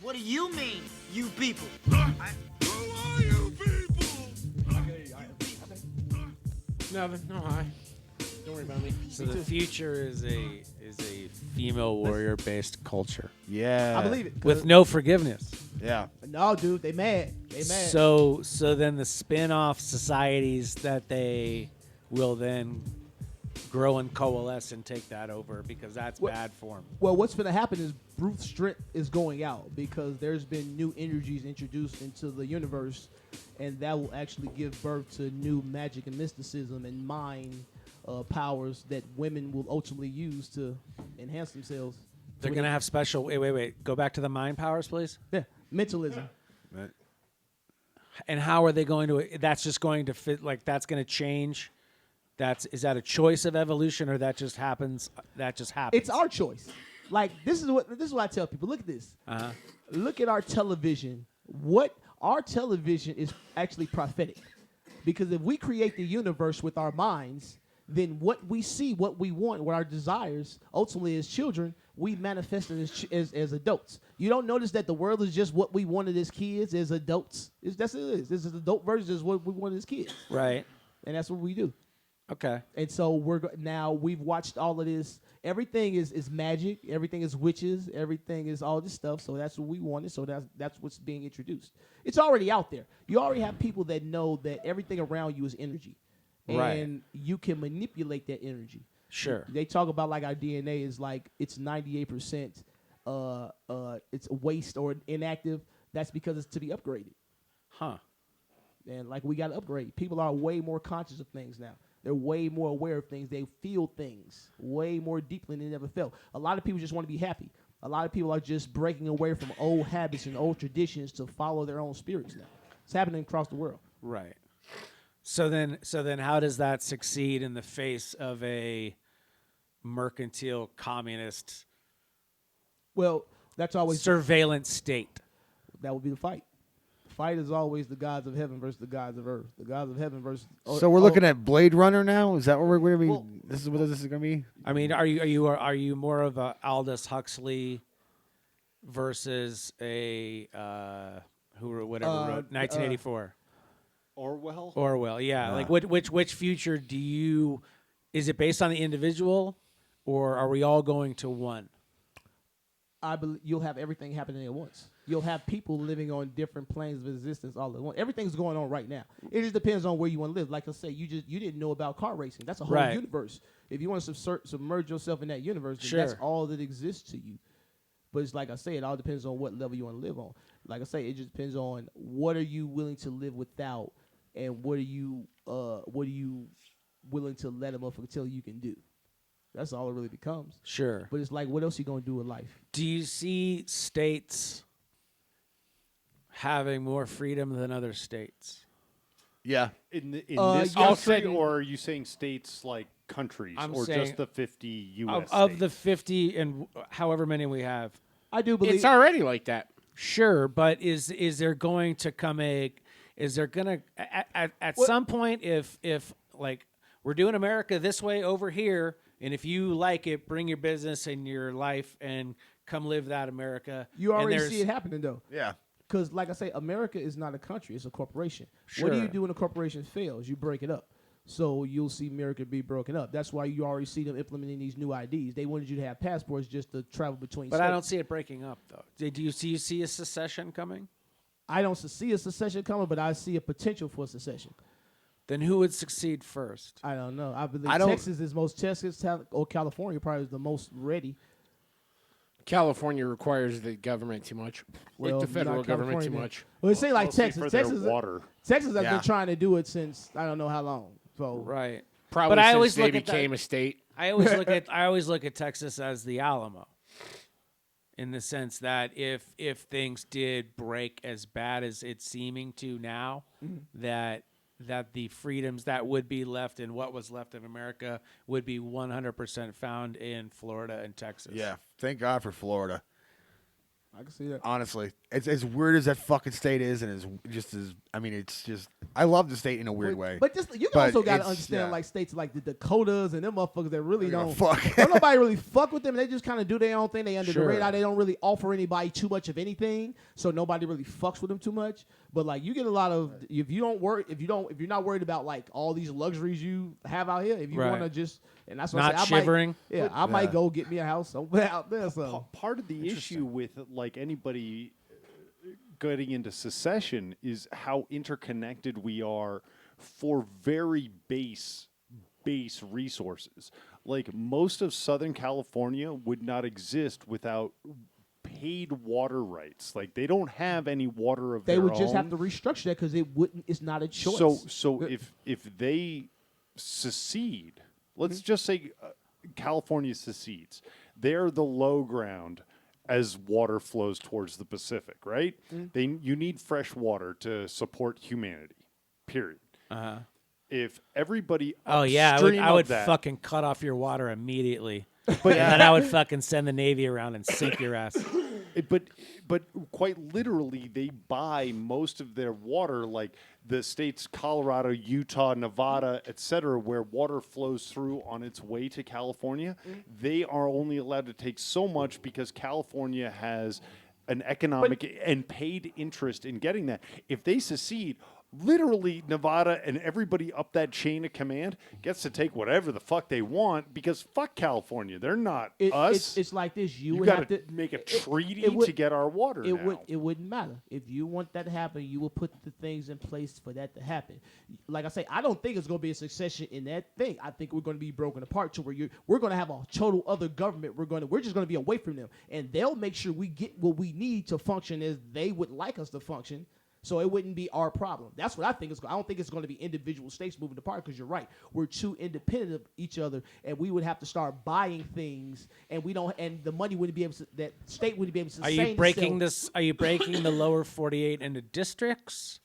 What do you mean, you people? Who are you people? Nothing. No, hi. Don't worry about me. So the future is a female warrior based culture Yeah. I believe it. with no forgiveness. Yeah. No, dude, they mad. They mad. So then the spin-off societies that they will then grow and coalesce and take that over because that's bad form. Well, what's going to happen is brute strength is going out because there's been new energies introduced into the universe, and that will actually give birth to new magic and mysticism and mind powers that women will ultimately use to enhance themselves. They're going to have special. Wait. Go back to the mind powers, please. Yeah, mentalism. And how are they going to? That's just going to fit. Like that's going to change. Is that a choice of evolution or that just happens? That just happens. It's our choice. Like this is what I tell people. Look at this. Look at our television. What our television is actually prophetic, because if we create the universe with our minds, then what we see, what we want, what our desires, ultimately as children, we manifest it as adults. You don't notice that the world is just what we wanted as kids, as adults. That's what it is. This is the adult version is what we wanted as kids. right. And that's what we do. Okay. And so now we've watched all of this. Everything is magic. Everything is witches. Everything is all this stuff. So that's what we wanted. So that's what's being introduced. It's already out there. You already have people that know that everything around you is energy. Right. And you can manipulate that energy. Sure. They talk about like our DNA is like it's 98% it's waste or inactive. That's because it's to be upgraded. Huh. And like we got to upgrade. People are way more conscious of things now. They're way more aware of things. They feel things way more deeply than they ever felt. A lot of people just want to be happy. A lot of people are just breaking away from old habits and old traditions to follow their own spirits now. It's happening across the world. Right. So then how does that succeed in the face of a mercantile communist Well, that's always surveillance state? that would be the fight. The fight is always the gods of heaven versus the gods of earth. The gods of heaven versus. So we're looking at Blade Runner now. Is that what we're going to be? Well, this is what this is going to be. I mean, are you more of a Aldous Huxley versus a who or whatever wrote 1984? Orwell, yeah. Like which future do you? Is it based on the individual, or are we all going to one? I believe you'll have everything happening at once. You'll have people living on different planes of existence all at once. Everything's going on right now. It just depends on where you want to live. Like I say, you didn't know about car racing. That's a whole Right. universe. If you want to submerge yourself in that universe, then Sure. that's all that exists to you. But it's like I say, it all depends on what level you want to live on. Like I say, it just depends on what are you willing to live without, and what are you willing to let a motherfucker tell you can do. That's all it really becomes. Sure. But it's like, what else you gonna do in life? Do you see states having more freedom than other states? Yeah. In this yes, country, certain- or are you saying states like countries, I'm or saying just the 50 U.S. Of the states? 50 and however many we have? I do believe It's already like that. Sure, but is there going to come is there going to at some point if like we're doing America this way over here, and if you like it, bring your business and your life and come live that America. you And already there's- see it happening though. Yeah. Because, like I say, America is not a country; it's a corporation. What do you Sure. do when a corporation fails? You break it up. So you'll see America be broken up. That's why you already see them implementing these new IDs. They wanted you to have passports just to travel between. But states. I don't see it breaking up though. Do you see a secession coming? I don't see a secession coming, but I see a potential for secession. Then who would succeed first? I don't know. I believe I don't- Texas is most or California probably is the most ready. California requires the government too much. Well, Like the federal not government too California. much. Well, it say like Mostly Texas. for their Texas, water. Texas has Yeah. been trying to do it since I don't know how long. So Right. Probably But I since always they look at that- became a state. I always look at Texas as the Alamo, in the sense that if things did break as bad as it's seeming to now, that the freedoms that would be left in what was left of America would be 100% found in Florida and Texas. Yeah. Thank God for Florida. I can see that. Honestly, it's as weird as that fucking state is, and it's just. I love the state in a weird way. But just you But also got to it's- understand yeah. like states like the Dakotas and them motherfuckers that really They don't don't fuck. don't nobody really fuck with them. They just kind of do their own thing. They under Sure. the radar. They don't really offer anybody too much of anything, so nobody really fucks with them too much. But like you get a lot of if you're not worried about like all these luxuries you have out here. If you Right. want to just and that's what Not I say, shivering. I might go get me a house somewhere out there. So Part of the issue with like anybody getting into secession is how interconnected we are for very base resources. Like most of Southern California would not exist without paid water rights. Like they don't have any water of they their would just own. have to restructure that because it wouldn't. It's not a choice. So if they secede, let's just say California secedes, they're the low ground as water flows towards the Pacific, right? You need fresh water to support humanity. Period. If everybody Oh yeah, upstream I of would that, fucking cut off your water immediately. But then I would fucking send the Navy around and sink your ass. But quite literally, they buy most of their water, like the states Colorado, Utah, Nevada, etc., where water flows through on its way to California. They are only allowed to take so much because California has an economic and paid interest in getting that. If they secede, literally Nevada and everybody up that chain of command gets to take whatever the fuck they want because fuck California. They're not us. It's like this. You You would got have to to make a it- treaty it would- to get our water now. It wouldn't matter if you want that to happen. You will put the things in place for that to happen. Like I say, I don't think it's going to be a succession in that thing. I think we're going to be broken apart to where we're going to have a total other government. We're just going to be away from them, and they'll make sure we get what we need to function as they would like us to function. So it wouldn't be our problem. That's what I think. I don't think it's going to be individual states moving apart because you're right. We're too independent of each other, and we would have to start buying things, and we don't. And the money wouldn't be able to. That state wouldn't be able to. Are sustain you breaking itself. this? Are you breaking the lower 48 into districts?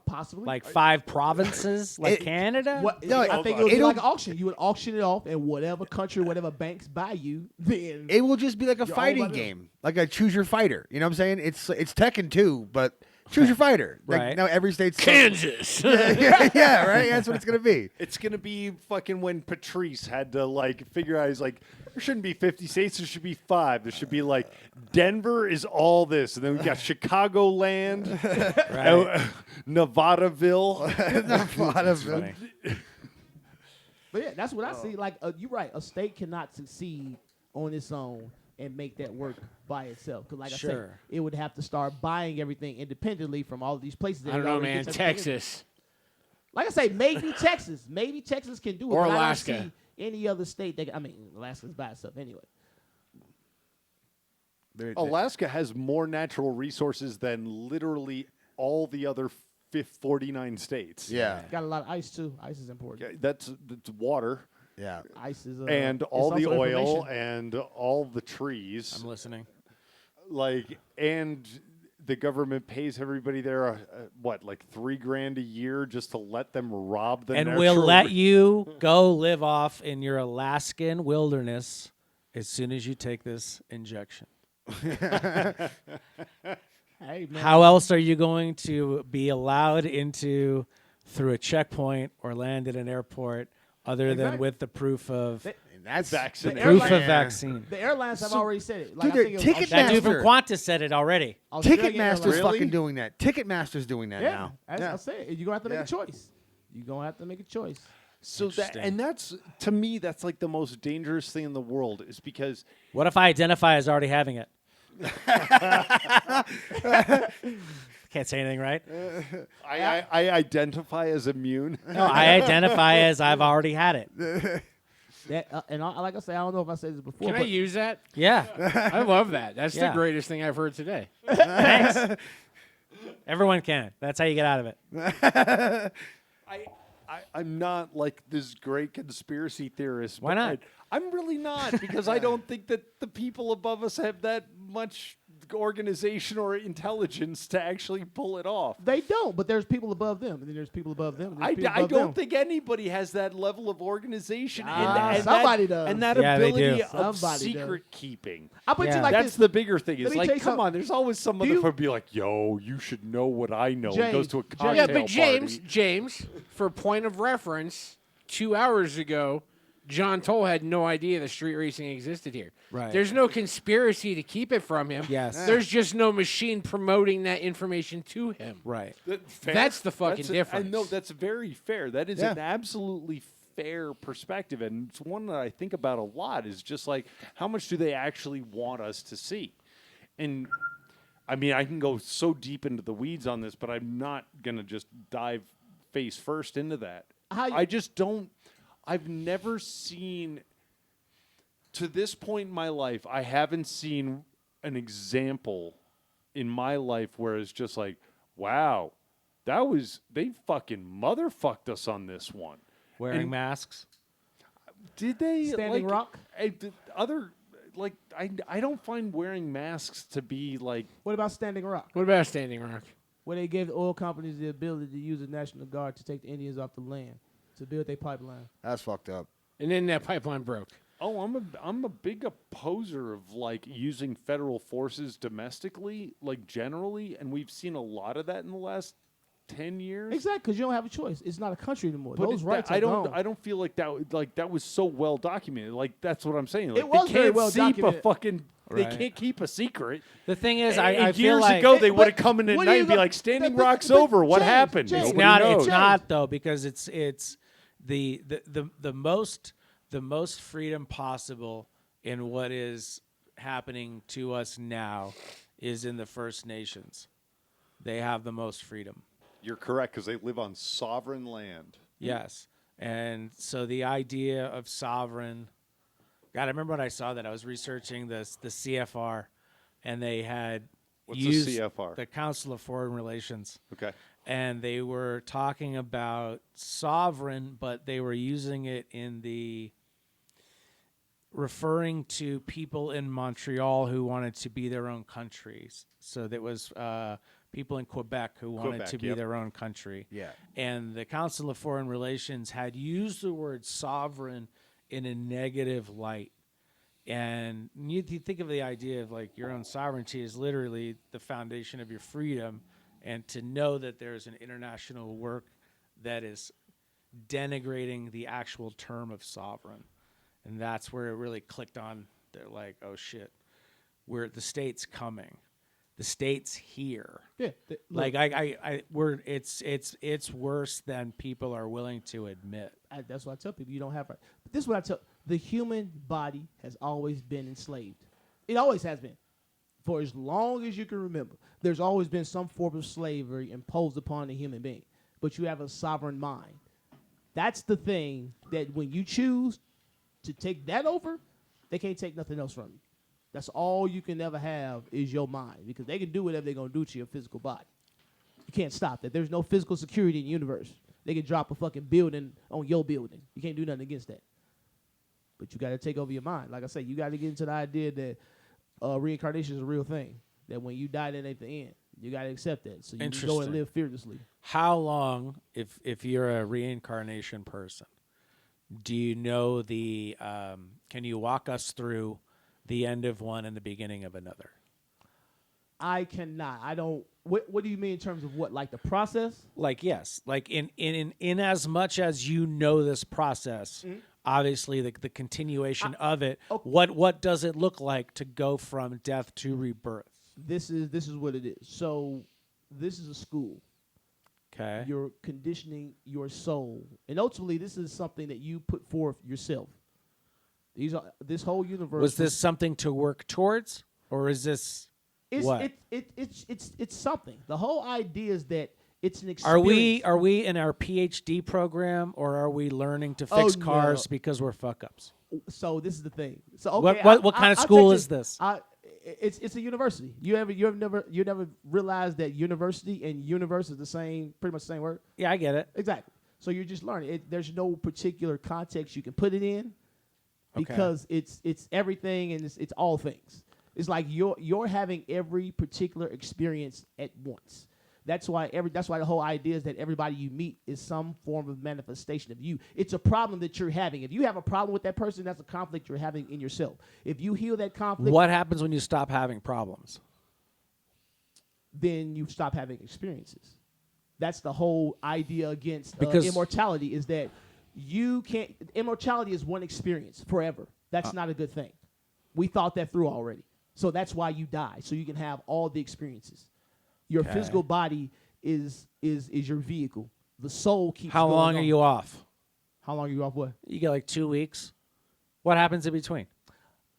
Possibly Like 5 provinces, like Canada? What, No, I think it would be it'll- like an auction. You would auction it off, and whatever country, whatever banks buy you, then It will just be like a You're all fighting about it. game, like a choose your fighter. You know what I'm saying? It's Tekken 2, but choose your fighder. Like, Right. now every state's Kansas. yeah, right. That's what it's gonna be. It's gonna be fucking when Patrice had to like figure out. He's like, there shouldn't be 50 states. There should be 5. There should be like Denver is all this, and then we got Chicagoland, Nevadaville. That's funny. But yeah, that's what I see. Like you're right. A state cannot succeed on its own and make that work by itself. Because like I said, Sure. it would have to start buying everything independently from all of these places. that I don't it know, already man. gets everything in. Texas. Like I say, maybe Texas. Maybe Texas can do it. Or but Alaska. I don't see any other state that. I mean, Alaska's by itself anyway. Alaska has more natural resources than literally all the other 49 states. Yeah, Got a lot of ice too. Ice is important. Okay, that's water yeah. Ice is and it's all the also oil information. and all the trees. I'm listening. Like, and the government pays everybody there what, like $3,000 a year just to let them rob the And natural we'll let you go live off in your Alaskan wilderness as soon as you take this injection. Hey man, How else are you going to be allowed into through a checkpoint or land at an airport other than Exactly. with the proof of And that's Vaccinated. proof airline- of vaccine? the airlines have already said it. Like, Dude, I think it was Ticketmaster- That dude from Master. Qantas said it already. Australian Ticketmaster's Airlines. Really? fucking doing that. Ticketmaster's doing that Yeah, now. that's what I said. You're gonna have to make Yeah. a choice. You're gonna have to make a choice. So that, Interesting. and that's, to me, that's like the most dangerous thing in the world is because What if I identify as already having it? Can't say anything, right? I identify as immune. No, I identify as I've already had it. That like I said, I don't know if I said this before. Can I but use that? Yeah. I love that. That's Yeah. the greatest thing I've heard today. Thanks. Everyone can. That's how you get out of it. I'm not like this great conspiracy theorist. Why but not? I'm really not because I don't think that the people above us have that much organization or intelligence to actually pull it off. They don't, but there's people above them, and then there's people above them. And there's people I above don't them. think anybody has that level of organization somebody does. and that Yeah, they ability do. of Somebody secret keeping. I'll put it to you Yeah. like That's this. the bigger thing. Let It's me tell like, you come something. on, there's always some Do you- motherfucker be like, yo, you should know what I know. And goes to a James, cocktail Yeah, but party. James, for point of reference, 2 hours ago, John Toll had no idea the street racing existed here. Right. There's no conspiracy to keep it from him. Yes. There's just no machine promoting that information to him. Right. Fair. That's the fucking That's I difference. know that's very fair. That is Yeah. an absolutely fair perspective, and it's one that I think about a lot. Is just like, how much do they actually want us to see? And I mean, I can go so deep into the weeds on this, but I'm not gonna just dive face first into that. I just don't. I've never seen. To this point in my life, I haven't seen an example in my life where it's just like, wow, they fucking motherfucked us on this one. Wearing And- masks. Did they? Standing like, Rock? I don't find wearing masks to be like. What about Standing Rock? What about Standing Rock? Where they gave the oil companies the ability to use the National Guard to take the Indians off the land to build their pipeline. That's fucked up. And then that pipeline broke. Oh, I'm a big opposer of like using federal forces domestically, like generally, and we've seen a lot of that in the last 10 years. Exactly, because you don't have a choice. It's not a country anymore. But Those rights are I gone. don't feel like that was so well documented. Like that's what I'm saying. Like, It was they very can't well keep a documented. fucking. They Right. can't keep a secret. The thing is, And I feel years like ago they But would have come in at what night are you and be go- like, "Standing but- Rock's but over. What James, happened?" James. it's Nobody not. knows. It's not though, because it's the most freedom possible in what is happening to us now is in the First Nations. They have the most freedom. You're correct because they live on sovereign land. Yes. And so the idea of sovereign, God, I remember when I saw that. I was researching the CFR, and they had What's the used CFR? the Council of Foreign Relations. Okay. And they were talking about sovereign, but they were using it in the referring to people in Montreal who wanted to be their own countries. So there was people in Quebec who wanted Quebec, to be yep. their own country. Yeah. And the Council of Foreign Relations had used the word sovereign in a negative light. And you think of the idea of like your own sovereignty is literally the foundation of your freedom, and to know that there's an international work that is denigrating the actual term of sovereign. And that's where it really clicked on. They're like, oh shit, the state's coming. The state's here. Yeah, Like it's worse than people are willing to admit. that's what I tell people. You don't have right. But this is what I tell. The human body has always been enslaved. It always has been. For as long as you can remember, there's always been some form of slavery imposed upon the human being. But you have a sovereign mind. That's the thing that when you choose to take that over, they can't take nothing else from you. That's all you can ever have is your mind, because they can do whatever they're going to do to your physical body. You can't stop that. There's no physical security in the universe. They can drop a fucking building on your building. You can't do nothing against that. But you got to take over your mind. Like I say, you got to get into the idea that reincarnation is a real thing. That when you die, that ain't the end. You got to accept that. So you can go and Interesting. live fearlessly. How long, if you're a reincarnation person, do you know the? Can you walk us through the end of one and the beginning of another? I cannot. I don't. What do you mean in terms of what? Like the process? Like yes, like in as much as you know this process, obviously the continuation of it. okay. What does it look like to go from death to rebirth? This is what it is. So this is a school. Okay. You're conditioning your soul, and ultimately, this is something that you put forth yourself. This whole universe. Was this something to work towards, or is this what? It's something. The whole idea is that it's an experience. Are we in our PhD program, or are we learning to fix no. cars because we're fuck ups? So this is the thing. So okay, What kind of I'll school take is this? It's a university. You never realized that university and universe is the same, pretty much the same word. Yeah, I get it. Exactly. So you're just learning. There's no particular context you can put it in, because it's everything and it's all things. It's like you're having every particular experience at once. That's why the whole idea is that everybody you meet is some form of manifestation of you. It's a problem that you're having. If you have a problem with that person, that's a conflict you're having in yourself. If you heal that conflict, What happens when you stop having problems? then you stop having experiences. That's the whole idea against Because- immortality, is that you can't. Immortality is one experience forever. That's not a good thing. We thought that through already. So that's why you die, so you can have all the experiences. Your Okay. physical body is your vehicle. The soul keeps. How going long are on. you off? How long are you off? What? You get like 2 weeks. What happens in between?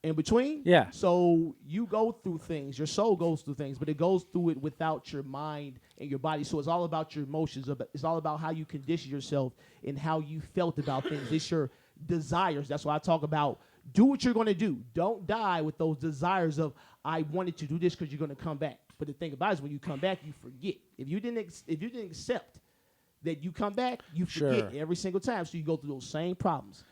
In between? Yeah. So you go through things. Your soul goes through things, but it goes through it without your mind and your body. So it's all about your emotions. It's all about how you condition yourself and how you felt about things. It's your desires. That's why I talk about do what you're going to do. Don't die with those desires of, I wanted to do this because you're going to come back. But the thing about it is when you come back, you forget. If you didn't accept that you come back, you forget Sure. every single time. So you go through those same problems.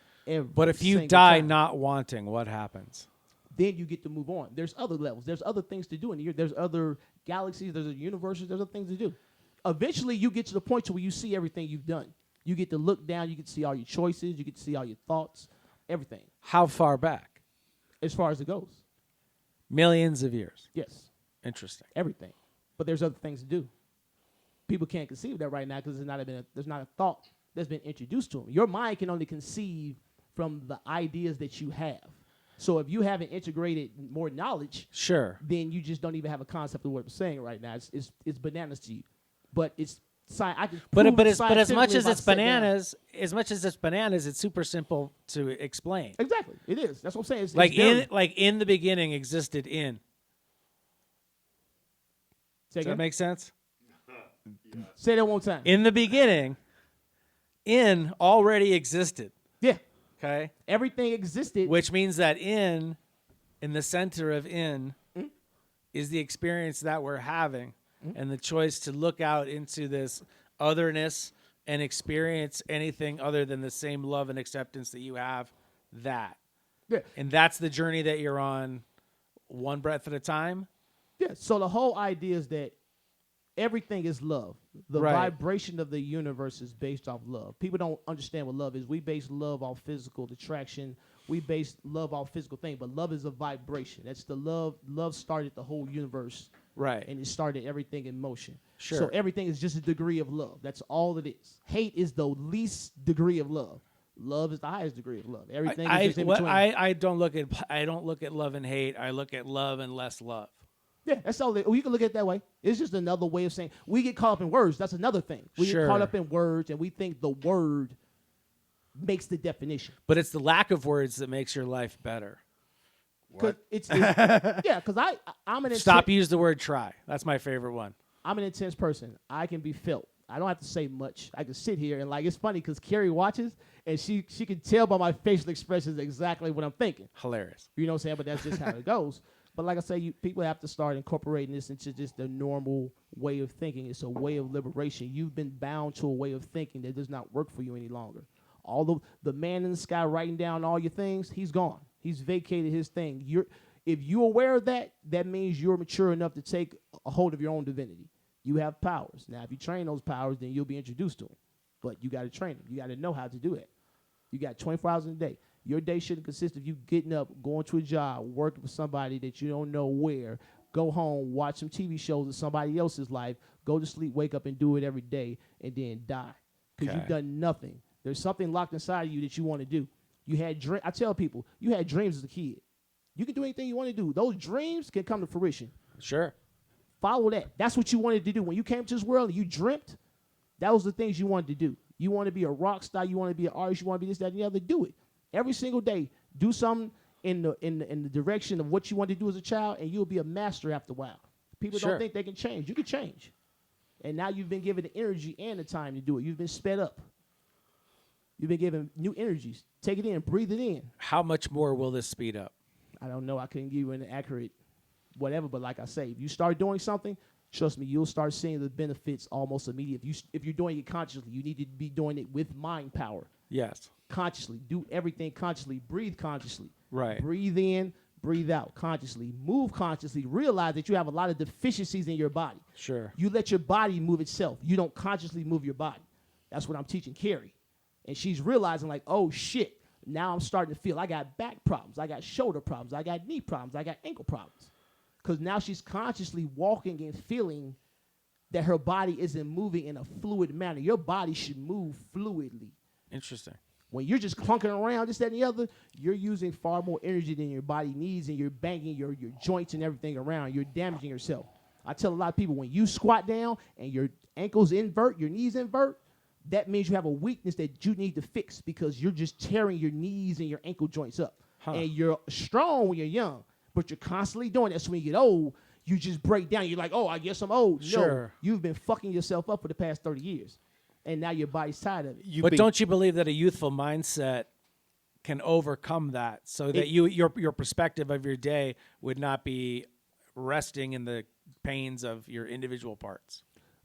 But if you single die time. not wanting, what happens? Then you get to move on. There's other levels. There's other things to do in here. There's other galaxies. There's other universes. There's other things to do. Eventually, you get to the point to where you see everything you've done. You get to look down. You get to see all your choices. You get to see all your thoughts, everything, How far back? as far as it goes. Millions of years. Yes, Interesting. everything. But there's other things to do. People can't conceive that right now because there's not a thought that's been introduced to them. Your mind can only conceive from the ideas that you have. So if you haven't integrated more knowledge, Sure. then you just don't even have a concept of what I'm saying right now. It's bananas to you, but it's I can But prove as much scientifically as if I it's sit down. bananas, it's super simple to explain. Exactly, it is. That's what I'm saying. It's Like in the beginning existed in. say Does that again? make sense? Say that one time. In the beginning, in already existed. Yeah, Okay. everything existed. Which means that in the center of in is the experience that we're having and the choice to look out into this otherness and experience anything other than the same love and acceptance that you have. That. Yeah. And that's the journey that you're on, one breath at a time. Yeah. So the whole idea is that everything is love. The Right. vibration of the universe is based off love. People don't understand what love is. We base love off physical attraction. We base love off physical thing, but love is a vibration. That's the love. Love started the whole universe, Right. and it started everything in motion. Sure. So everything is just a degree of love. That's all it is. Hate is the least degree of love. Love is the highest degree of love. Everything is just in between. I don't look at love and hate. I look at love and less love. Yeah, that's all. You can look at it that way. It's just another way of saying we get caught up in words. That's another thing. We Sure. get caught up in words, and we think the word makes the definition. But it's the lack of words that makes your life better. Cause yeah, because I'm an Stop. Use the word try. That's my favorite one. I'm an intense person. I can be felt. I don't have to say much. I can sit here and it's funny because Carrie watches and she can tell by my facial expressions exactly what I'm thinking. Hilarious. You know what I'm saying? But that's just how it goes. But like I say, people have to start incorporating this into just the normal way of thinking. It's a way of liberation. You've been bound to a way of thinking that does not work for you any longer. Although the man in the sky writing down all your things, he's gone. He's vacated his thing. If you're aware of that, that means you're mature enough to take a hold of your own divinity. You have powers. Now, if you train those powers, then you'll be introduced to them. But you got to train them. You got to know how to do it. You got 24 hours in a day. Your day shouldn't consist of you getting up, going to a job, working for somebody that you don't know where, go home, watch some TV shows of somebody else's life, go to sleep, wake up, and do it every day, and then die. Because you've done nothing. There's something locked inside of you that you want to do. You had I tell people, you had dreams as a kid. You can do anything you want to do. Those dreams can come to fruition. Sure. Follow that. That's what you wanted to do. When you came to this world and you dreamt, that was the things you wanted to do. You want to be a rock star. You want to be an artist. You want to be this, that, and the other. Do it. Every single day, do something in the direction of what you want to do as a child, and you'll be a master after a while. People Sure. don't think they can change. You can change. And now you've been given the energy and the time to do it. You've been sped up. You've been given new energies. Take it in. Breathe it in. How much more will this speed up? I don't know. I couldn't give you an accurate whatever, but like I say, if you start doing something, trust me, you'll start seeing the benefits almost immediately. If you're doing it consciously, you need to be doing it with mind power. Yes. Consciously. Do everything consciously. Breathe consciously. Right. Breathe in, breathe out consciously, move consciously, realize that you have a lot of deficiencies in your body. Sure. You let your body move itself. You don't consciously move your body. That's what I'm teaching Carrie. And she's realizing like, oh shit, now I'm starting to feel I got back problems, I got shoulder problems, I got knee problems, I got ankle problems. Because now she's consciously walking and feeling that her body isn't moving in a fluid manner. Your body should move fluidly. Interesting. When you're just clunking around, this, that, and the other, you're using far more energy than your body needs, and you're banging your joints and everything around. You're damaging yourself. I tell a lot of people, when you squat down and your ankles invert, your knees invert, that means you have a weakness that you need to fix because you're just tearing your knees and your ankle joints up. And you're strong when you're young, but you're constantly doing that. So when you get old, you just break down. You're like, oh, I guess I'm old. Sure. No, you've been fucking yourself up for the past 30 years. And now your body's tired of it. But don't you believe that a youthful mindset can overcome that so that your perspective of your day would not be resting in the pains of your individual parts?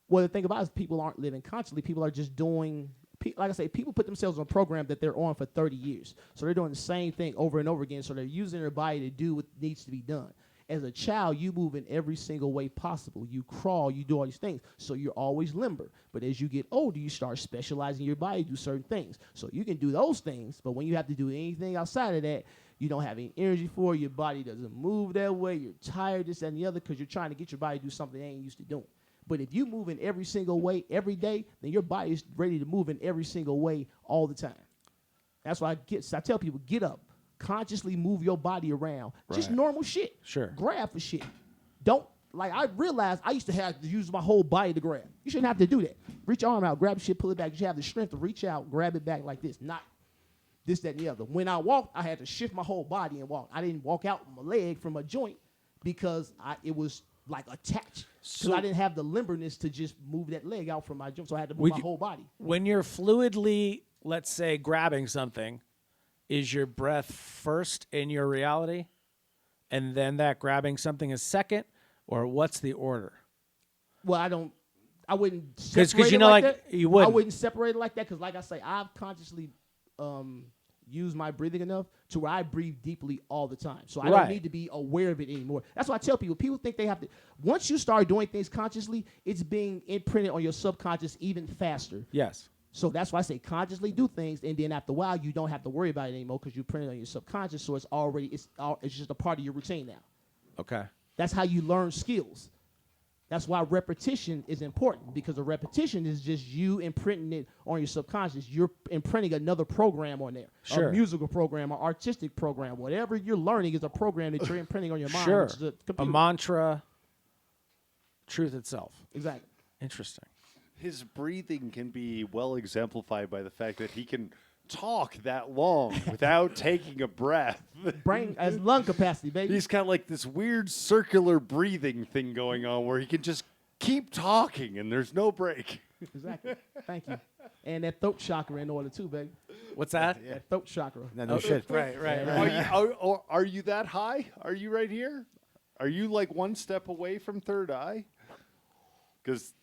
Well, the thing about it is people aren't living consciously. People are just doing, like I say, people put themselves on a program that they're on for 30 years. So they're doing the same thing over and over again. So they're using their body to do what needs to be done. As a child, you move in every single way possible. You crawl, you do all these things. So you're always limber. But as you get older, you start specializing your body to do certain things. So you can do those things, but when you have to do anything outside of that, you don't have any energy for it. Your body doesn't move that way. You're tired, this, that, and the other, because you're trying to get your body to do something they ain't used to doing. But if you move in every single way every day, then your body is ready to move in every single way all the time. That's why I tell people, get up. Consciously move your body around. Just normal shit. Sure. Grab for shit. Don't, like, I realized I used to have to use my whole body to grab. You shouldn't have to do that. Reach your arm out, grab shit, pull it back. You should have the strength to reach out, grab it back like this, not this, that, and the other. When I walked, I had to shift my whole body and walk. I didn't walk out my leg from a joint because it was like attached. Because I didn't have the limberness to just move that leg out from my joint, so I had to move my whole body. When you're fluidly, let's say, grabbing something, is your breath first in your reality, and then that grabbing something is second, or what's the order? Well, I wouldn't separate it like that. You wouldn't. I wouldn't separate it like that because, like I say, I've consciously used my breathing enough to where I breathe deeply all the time. So I don't need to be aware of it anymore. That's why I tell people. People think they have to. Once you start doing things consciously, it's being imprinted on your subconscious even faster. Yes. So that's why I say consciously do things, and then after a while, you don't have to worry about it anymore because you print it on your subconscious. So it's just a part of your routine now. Okay. That's how you learn skills. That's why repetition is important, because a repetition is just you imprinting it on your subconscious. You're imprinting another program on there, Sure. a musical program, or artistic program. Whatever you're learning is a program that you're imprinting on your mind. Sure. Which is a A computer. mantra, truth itself. Exactly. Interesting. His breathing can be well exemplified by the fact that he can talk that long without taking a breath. Brain as lung capacity, baby. He's got like this weird circular breathing thing going on where he can just keep talking and there's no break. Exactly. Thank you. And that throat chakra in order too, baby. What's that? That throat chakra. No shit. Right. Are you that high? Are you right here? Are you like one step away from third eye? Because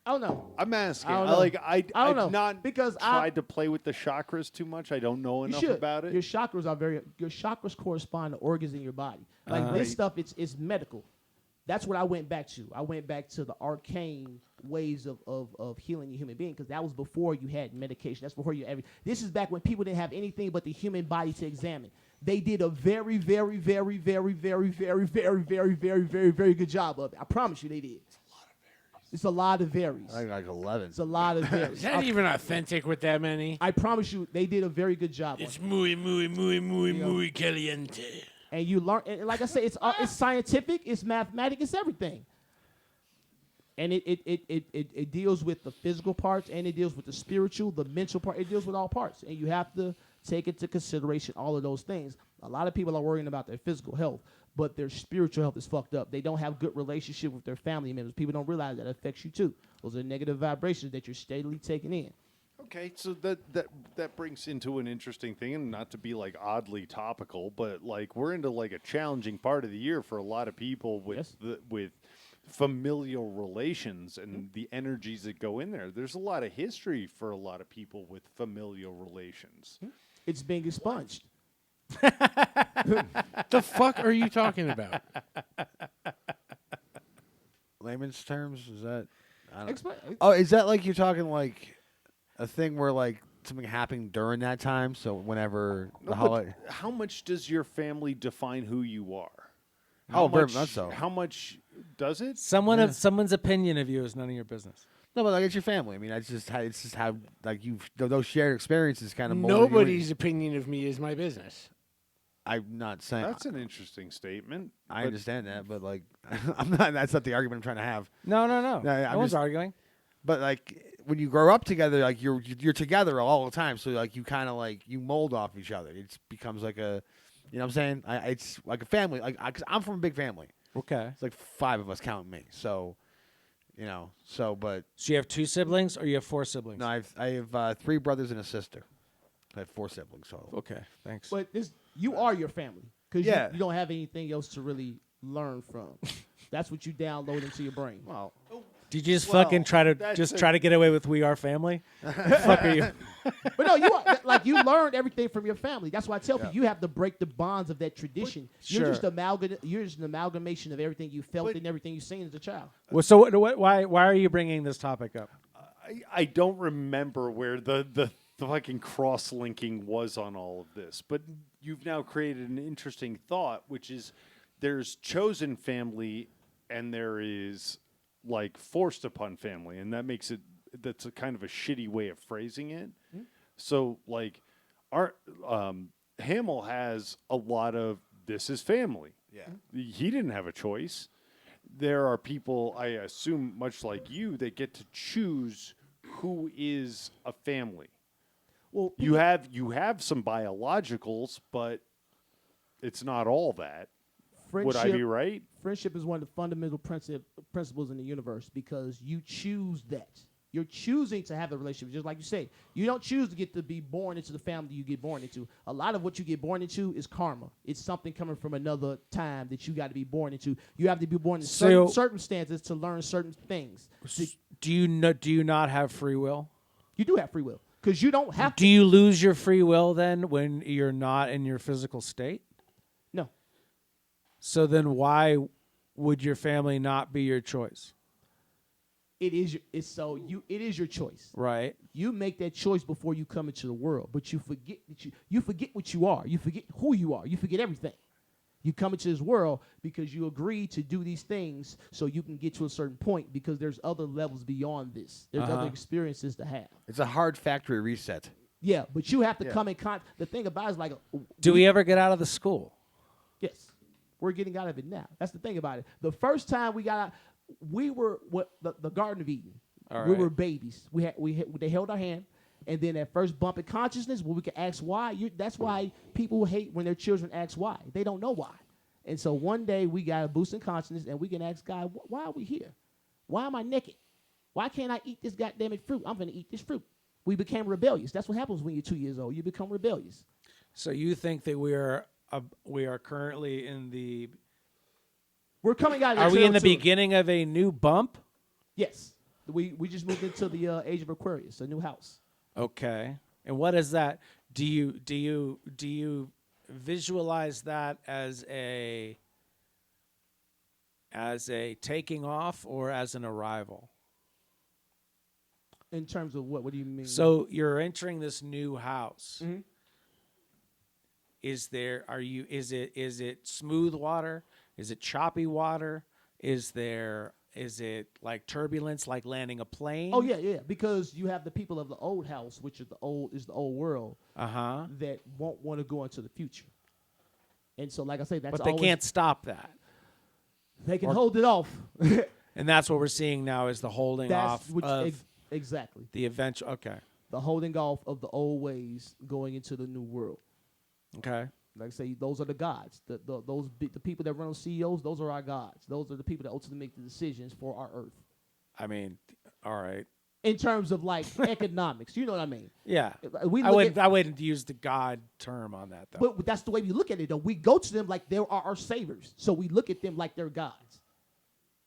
I don't know. I'm asking. I don't know. I've know, not because tried to play with the chakras too much. I don't know You enough should. about it. Your chakras correspond to organs in your body. Like this stuff, it's medical. That's what I went back to. I went back to the arcane ways of healing a human being, because that was before you had medication. That's before you this is back when people didn't have anything but the human body to examine. They did a very, very, very, very, very, very, very, very, very, very, very good job of it. I promise you they did. It's a lot of varies. I think like 11. It's a lot of varies. Is that even authentic with that many? I promise you, they did a very good job. It's on it. muy caliente. And you learn, and like I say, it's scientific, it's mathematic, it's everything. And it deals with the physical parts, and it deals with the spiritual, the mental part. It deals with all parts, and you have to take into consideration all of those things. A lot of people are worrying about their physical health, but their spiritual health is fucked up. They don't have good relationship with their family members. People don't realize that affects you too. Those are negative vibrations that you're steadily taking in. Okay, so that brings into an interesting thing, and not to be like oddly topical, but like we're into like a challenging part of the year for a lot of people with with familial relations and the energies that go in there. There's a lot of history for a lot of people with familial relations. It's being expunged. The fuck are you talking about? Layman's terms, is that? I don't Explain. Oh, is that like you're talking like a thing where like something happened during that time? So whenever the But holiday. how much does your family define who you are? Oh, very much so. How much does it? Someone's opinion of you is none of your business. No, but like it's your family. I mean, it's just how like you've those shared experiences kind of. Nobody's opinion of me is my business. I'm not saying. That's an interesting statement. I but understand that, but like, I'm not. That's not the argument I'm trying to have. No. No, No I'm one's just- arguing. But like when you grow up together, like you're together all the time. So like you kind of like you mold off each other. It becomes like a, you know what I'm saying? It's like a family. Like cause I'm from a big family. Okay. It's like 5 of us counting me. So, you know. So but So you have 2 siblings, or you have 4 siblings? no, I have 3 brothers and a sister. I have 4 siblings total. Okay. Thanks. But you are your family because Yeah. you don't have anything else to really learn from. That's what you download into your brain. well, Did you just well, fucking try to get away with "We Are Family"? Fuck are you? But no, you are like you learned everything from your family. That's why I tell people you have to break the bonds of that tradition. You're just You're just an amalgamation of everything you felt and everything you've seen as a child. Well, so why are you bringing this topic up? I don't remember where the fucking cross-linking was on all of this, but you've now created an interesting thought, which is there's chosen family and there is like forced upon family, and that makes it that's a kind of a shitty way of phrasing it. So like our Hamill has a lot of this is family. Yeah. He didn't have a choice. There are people, I assume, much like you, that get to choose who is a family. Well, You have some biologicals, but it's not all that. Would I be right? Friendship is one of the fundamental principles in the universe because you choose that. You're choosing to have a relationship, just like you say. You don't choose to get to be born into the family you get born into. A lot of what you get born into is karma. It's something coming from another time that you got to be born into. You have to be born in certain circumstances to learn certain things. Do you not have free will? You do have free will because you don't have Do you lose your free will then when you're not in your physical state? No. So then why would your family not be your choice? It is your choice. Right. You make that choice before you come into the world, but you forget that you forget what you are. You forget who you are. You forget everything. You come into this world because you agree to do these things so you can get to a certain point because there's other levels beyond this. There's other experiences to have. It's a hard factory reset. Yeah, but you have to come in contact. The thing about it is like, Do we ever get out of the school? yes, we're getting out of it now. That's the thing about it. The first time we got out, we were the Garden of Eden. All We right. were babies. They held our hand, and then that first bump in consciousness where we could ask why. That's why people hate when their children ask why. They don't know why. And so one day we got a boost in consciousness, and we can ask God, why are we here? Why am I naked? Why can't I eat this goddamn fruit? I'm going to eat this fruit. We became rebellious. That's what happens when you're 2 years old. You become rebellious. So you think that we are currently in the We're coming out of the Are we in the trail, too. beginning of a new bump? Yes. We just moved into the age of Aquarius, a new house. Okay. And what is that? Do you visualize that as a taking off or as an arrival? In terms of what? What do you mean? So you're entering this new house. Mhm. Is it smooth water? Is it choppy water? Is it like turbulence, like landing a plane? Oh yeah. Because you have the people of the old house, which is the old world, Uh-huh. that won't want to go into the future. And so, like I say, that's But they always, can't stop that. They can hold it off. And that's what we're seeing now is the holding That's off of exactly the eventual. Okay. the holding off of the old ways going into the new world. Okay. Like I say, those are the gods. The people that run on CEOs, those are our gods. Those are the people that ultimately make the decisions for our earth. I mean, all right. In terms of like economics, you know what I mean? Yeah. We I look I wouldn't use the God term on that though. But that's the way we look at it, though. We go to them like they are our saviors. So we look at them like they're gods.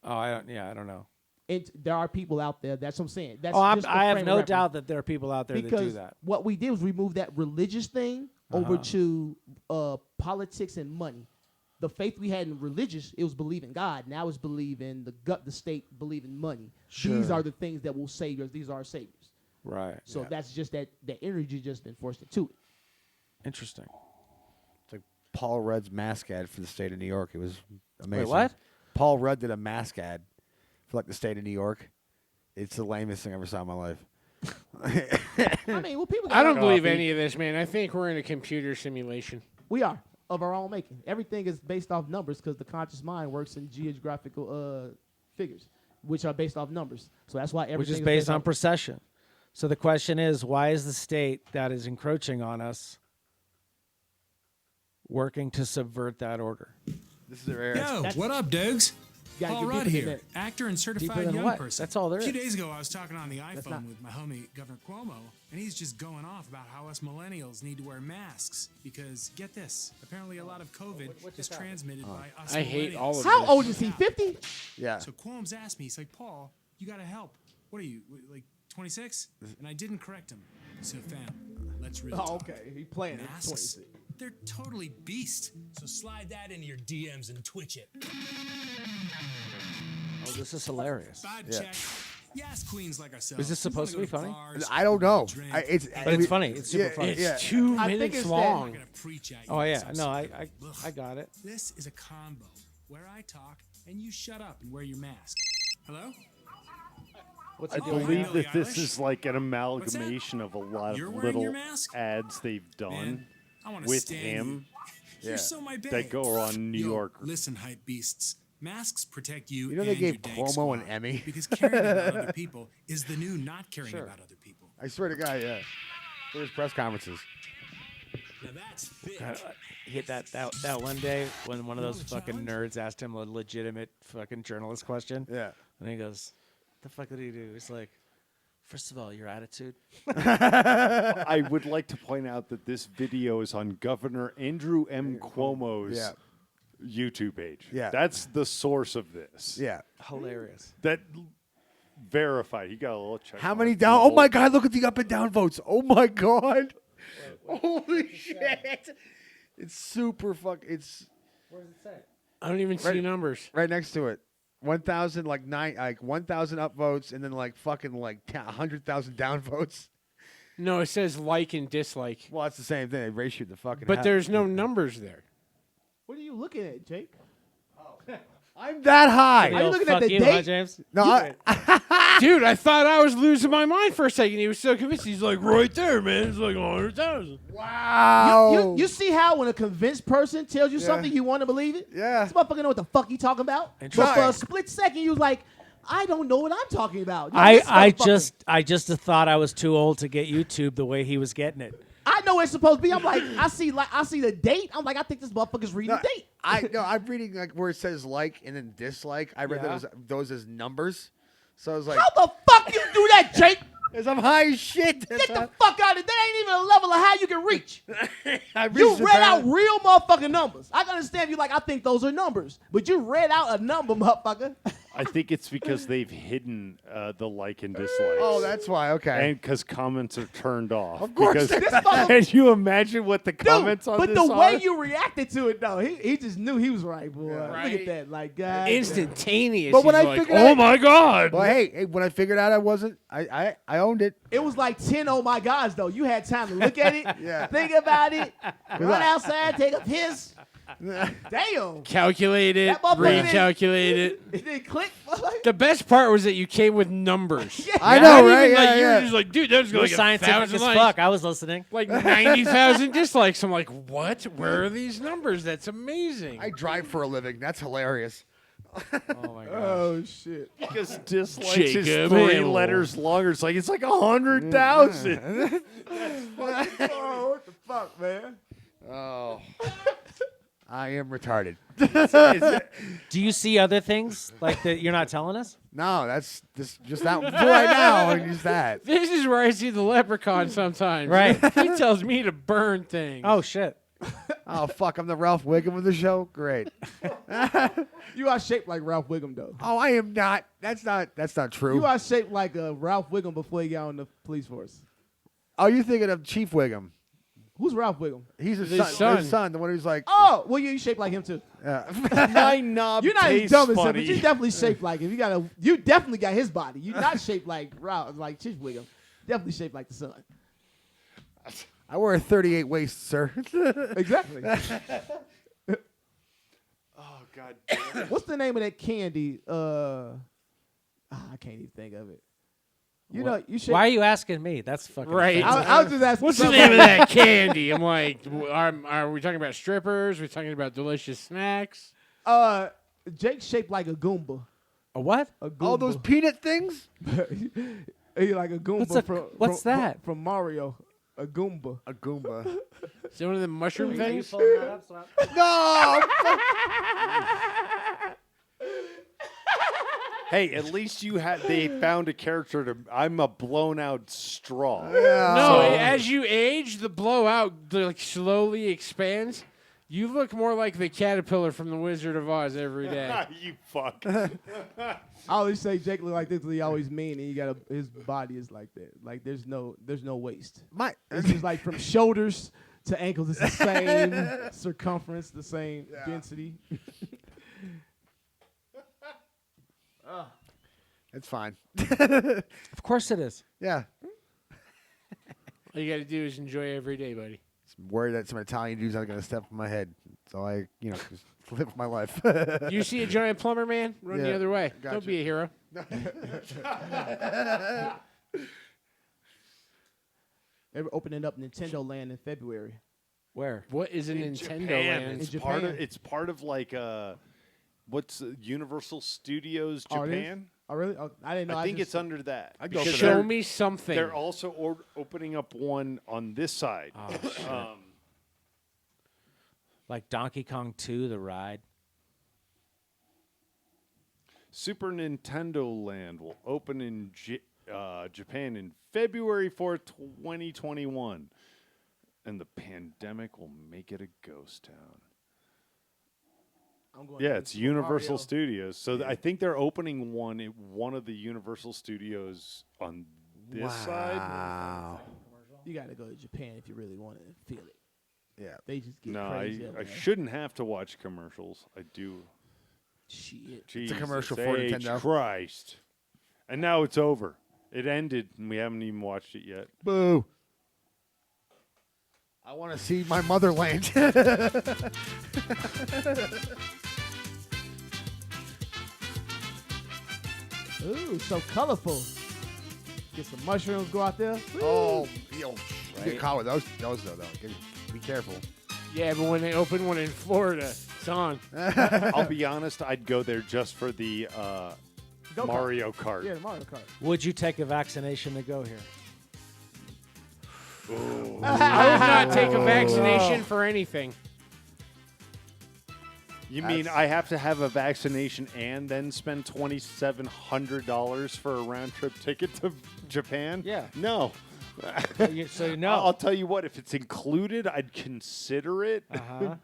Oh, I don't know. And there are people out there. That's what I'm saying. That's Oh, just the I have frame of no reference. doubt that there are people out there that do Because that. what we did was remove that religious thing over to politics and money. The faith we had in religious, it was believe in God. Now it's believe in the state, believe in money. These are the things that will save us. These are our saviors. Right. So that's just that energy just been forced into it. Interesting. It's like Paul Rudd's mask ad for the state of New York. It was amazing. what? Paul Rudd did a mask ad for like the state of New York. It's the lamest thing I ever saw in my life. I mean, well, people. I don't got- believe any of this, man. I think we're in a computer simulation. We are of our own making. Everything is based off numbers because the conscious mind works in geographical figures, which are based off numbers. So that's why everything Which is based on procession. So the question is, why is the state that is encroaching on us working to subvert that order? This is their Yo, what up, Dogs? gotta Paul get Rudd deeper than here, that. actor and Deeper certified than young what? person. That's all there A few is. days ago, I was talking on the not- iPhone with my homie, Governor Cuomo, and he's just going off about how us millennials need to wear masks because, get this, apparently a lot of COVID is transmitted by us I hate millennials. all of How this. old is he? 50? Yeah. So Cuomo's asked me, he's like, Paul, you got to help. What are you, like 26? And I didn't correct him. So, fam, let's really talk. Oh, okay. He playing at Masks, 26. they're totally beast. So slide that into your DMs and twitch it. Oh, this is hilarious. Vibe check. Yes, queens like ourselves. Is this We wanna supposed to go be funny? bars, I don't know. drink. But it's funny. It's super funny. It's 2 I think minutes it's that- I'm not long. gonna preach at you. Oh yeah, because no, I'm I got it. This is a combo where I talk and you shut up and wear your mask. Hello? What's I he doing? believe Billie that this Eilish? is like an that? amalgamation of a lot You're of wearing your little mask? ads they've done Man, I want to with stand him you. You're so my babe. that go on New Yo, York. Listen, hype beasts. Masks protect you. You know they and gave your dank Cuomo an squad, Emmy? because caring about other people is the new not caring about other people. I swear to God, yeah. For his press conferences. Now that's big. Hit that one day when one of You those want a fucking challenge? nerds asked him a legitimate fucking journalist question. Yeah. And he goes, "The fuck did he do?" He's like, "First of all, your attitude." I would like to point out that this video is on Governor Andrew M. Cuomo's Yeah. YouTube page. Yeah. That's the source of this. Yeah. Hilarious. That verified. He got a little check. How mark many for the down? Oh whole- my God! Look at the up and down votes. Oh my God! Holy shit! It's super fuck. It's I don't even see numbers. right next to it. 1,000 like 1,000 up votes, and then like fucking like 100,000 down votes. No, it says like and dislike, Well, that's the same thing. They ratioed the fucking. but hell. there's no numbers there. What are you looking at, Jake? I'm that high. Are you looking at Fuck the you, huh, date? James? No, Dude, I thought I was losing my mind for a second. He was so convinced. He's like, right there, man. It's like 100,000. wow. You see how when a convinced person tells you something, you want to believe it? Yeah. This motherfucker know what the fuck he talking about. But Interesting. for a split second, you was like, I don't know what I'm talking about. This I motherfucker- I just thought I was too old to get YouTube the way he was getting it. I know it's supposed to be. I'm like, I see the date. I'm like, I think this motherfucker's reading No, the date. I'm reading like where it says like and then dislike. I read Yeah. those as numbers. So I was like, How the fuck you do that, Jake? "Cause I'm high as shit." Get the fuck out of it. That ain't even a level of how you can reach. I You reached the read out balance. real motherfucking numbers. I can understand if you like, I think those are numbers. But you read out a number, motherfucker. I think it's because they've hidden the like and dislikes. Oh, that's why. Okay. And because comments are turned off. Of course This motherfucker. Can you imagine what the comments Dude, on but this the way are? you reacted to it, though, he just knew he was right, boy. Look Right. at that. Like, God. Instantaneous. But when He's I like, figured oh out- my God. Well, hey, when I figured out I wasn't, I owned it. It was like 10 oh my gods, though. You had time to look at it, Yeah. think about it, run I- outside, take a piss. Damn. Calculate it, That motherfucker didn't- recalculate it. It didn't click. The best part was that you came with numbers. I Not know, even right? like, Yeah, you yeah. were just like, dude, that's You're like scientific 1,000 as likes. fuck. I was listening. Like 90,000 dislikes. I'm like, what? Where are these numbers? That's amazing. I drive for a living. That's hilarious. Oh my god. Oh, shit. Because dislikes is Jacob 3 Hamill. letters longer. It's like 100,000. Oh, what the fuck, man? Oh, I am retarded. Do you see other things like that you're not telling us? No, that's just that for right now. And just that. This is where I see the leprechaun sometimes. Right. He tells me to burn things. Oh shit. Oh fuck, I'm the Ralph Wiggum of the show. Great. You are shaped like Ralph Wiggum, though. Oh, I am not. That's not true. You are shaped like Ralph Wiggum before he got on the police force. Oh, you thinking of Chief Wiggum? Who's Ralph Wiggum? He's his His son. His son. son, the one who's like, Oh, well, you shaped like him too. My knob You're not as tastes dumb as him, funny. but you definitely shaped like him. You definitely got his body. You're not shaped like Ralph, like Chief Wiggum. Definitely shaped like the son. I wear a 38 waist, sir. Exactly. Oh God damn it. What's the name of that candy? I can't even think of it. You know, you should. Why are you asking me? That's fucking Right. offensive. I was just asking. What's the somebody. name of that candy? I'm like, are we talking about strippers? We're talking about delicious snacks. Jake's shaped like a Goomba. A what? A Goomba. All those peanut things? He like a Goomba. What's that? From Mario? A Goomba. A Goomba. Is that one of the mushroom things? No! Hey, at least they found a character to. I'm a blown out straw. No, as you age, the blowout like slowly expands. You look more like the caterpillar from the Wizard of Oz every day. You fuck. I always say Jake look like this because he always mean, and his body is like that. Like there's no waist. It's just like from shoulders to ankles. It's the same circumference, the same density. It's fine. Of course it is. Yeah. All you got to do is enjoy every day, buddy. I'm worried that some Italian dudes are going to step on my head. So I, just live my life. You see a giant plumber man? Run the Yeah, other way. gotcha. Don't be a hero. They're opening up Nintendo Land in February. Where? What is a In Nintendo Japan, land? In Part of, Japan. it's part of like what's Universal Studios Oh, it is? Japan? Oh, really? Oh, I didn't know. I think just, it's under that. I'd go Because for Show they're- me something. They're also opening up one on this side. Like Donkey Kong 2, the ride. Super Nintendo Land will open in Japan in February 4th, 2021. And the pandemic will make it a ghost town. I'm going Yeah, to it's Super Universal Mario. Studios. So I think they're opening one at one of the Universal Studios on this side. Wow. You got to go to Japan if you really want to feel it. Yeah. They just get No, crazy. I shouldn't have to watch commercials. I do. Shit. Jesus commercial for H. Nintendo. Christ. And now it's over. It ended, and we haven't even watched it yet. Boo. I want to see my motherland. Ooh, so colorful. Get some mushrooms, go out there. Oh, get caught with those though. Be careful. Yeah, but when they open one in Florida, it's on. I'll be honest, I'd go there just for the Go-kart. Mario Kart. Yeah, the Mario Kart. Would you take a vaccination to go here? I would not take a vaccination for anything. You mean I have to have a vaccination and then spend $2,700 for a round trip ticket to Japan? Yeah. No. So no. I'll tell you what, if it's included, I'd consider it. Uh-huh.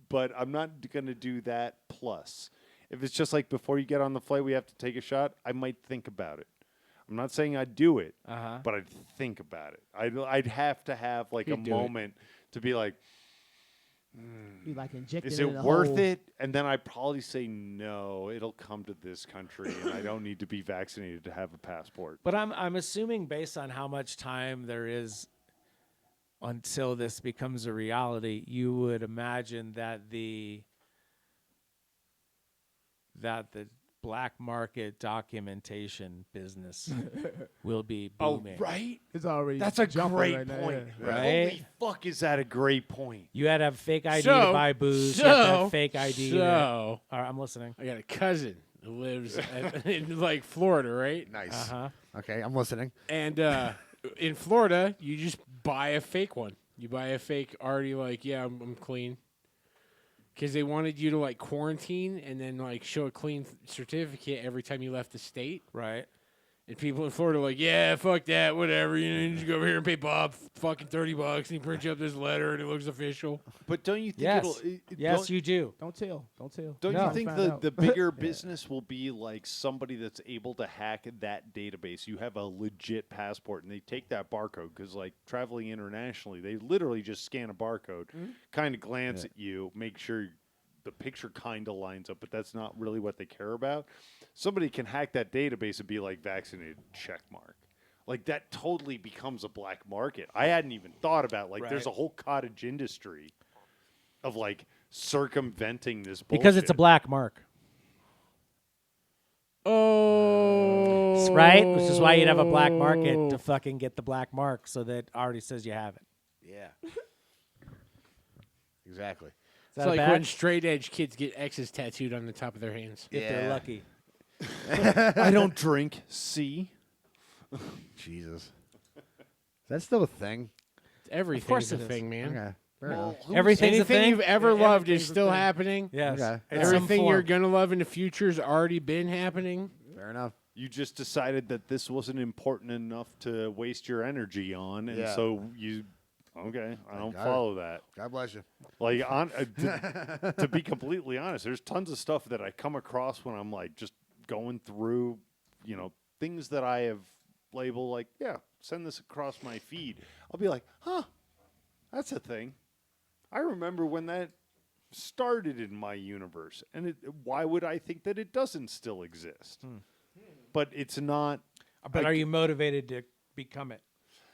But I'm not going to do that plus. If it's just like before you get on the flight, we have to take a shot, I might think about it. I'm not saying I'd do it, but I'd think about it. I'd have to have like You'd a do it. moment to be like, You like injected is in it the worth hole. it? And then I'd probably say no, it'll come to this country and I don't need to be vaccinated to have a passport. But I'm assuming based on how much time there is until this becomes a reality, you would imagine that the black market documentation business will be booming. right? It's already That's a jumping great right now, point. yeah. Right? Holy fuck, is that a great point? You had to have fake ID So- to buy booze. you have to so- have fake ID. so- All right, I'm listening. I got a cousin who lives in like Florida, right? Nice. Uh-huh. Okay, I'm listening. And in Florida, you just buy a fake one. You buy a fake already like, yeah, I'm clean. Because they wanted you to like quarantine and then like show a clean certificate every time you left the state. Right. And people in Florida are like, yeah, fuck that, whatever. You just go over here and pay Bob fucking $30, and he prints you up this letter, and it looks official. But don't you think Yes. Yes, you do. Don't tell. Don't tell. Don't No. you think Find the, out. the bigger business will be like somebody that's able to hack that database? You have a legit passport, and they take that barcode because, like, traveling internationally, they literally just scan a barcode, kind of glance at you, make sure the picture kind of lines up, but that's not really what they care about. Somebody can hack that database and be like, vaccinated, check mark. Like, that totally becomes a black market. I hadn't even thought about, like, there's a Right. whole cottage industry of, like, circumventing this bullshit. Because it's a black mark. Oh. Right? Which is why you'd have a black market to fucking get the black mark so that already says you have it. Yeah. Exactly. Is It's that like bad? when straight edge kids get X's tattooed on the top of their hands. If they're Yeah. lucky. I don't drink. See? Jesus. Is that still a thing? Everything's course a it is. thing, man. Okay. Fair enough. Everything's a Anything thing. you've ever Yeah, loved is everything's a still thing. happening. Yes. Okay. In some Everything you're form. going to love in the future's already been happening. Fair enough. You just decided that this wasn't important enough to waste your energy on, and Yeah. so you, okay, I don't got it. follow that. God bless you. Like, to be completely honest, there's tons of stuff that I come across when I'm like just going through, things that I have labeled like, yeah, send this across my feed. I'll be like, huh, that's a thing. I remember when that started in my universe, and why would I think that it doesn't still exist? But it's not. But are you motivated to become it?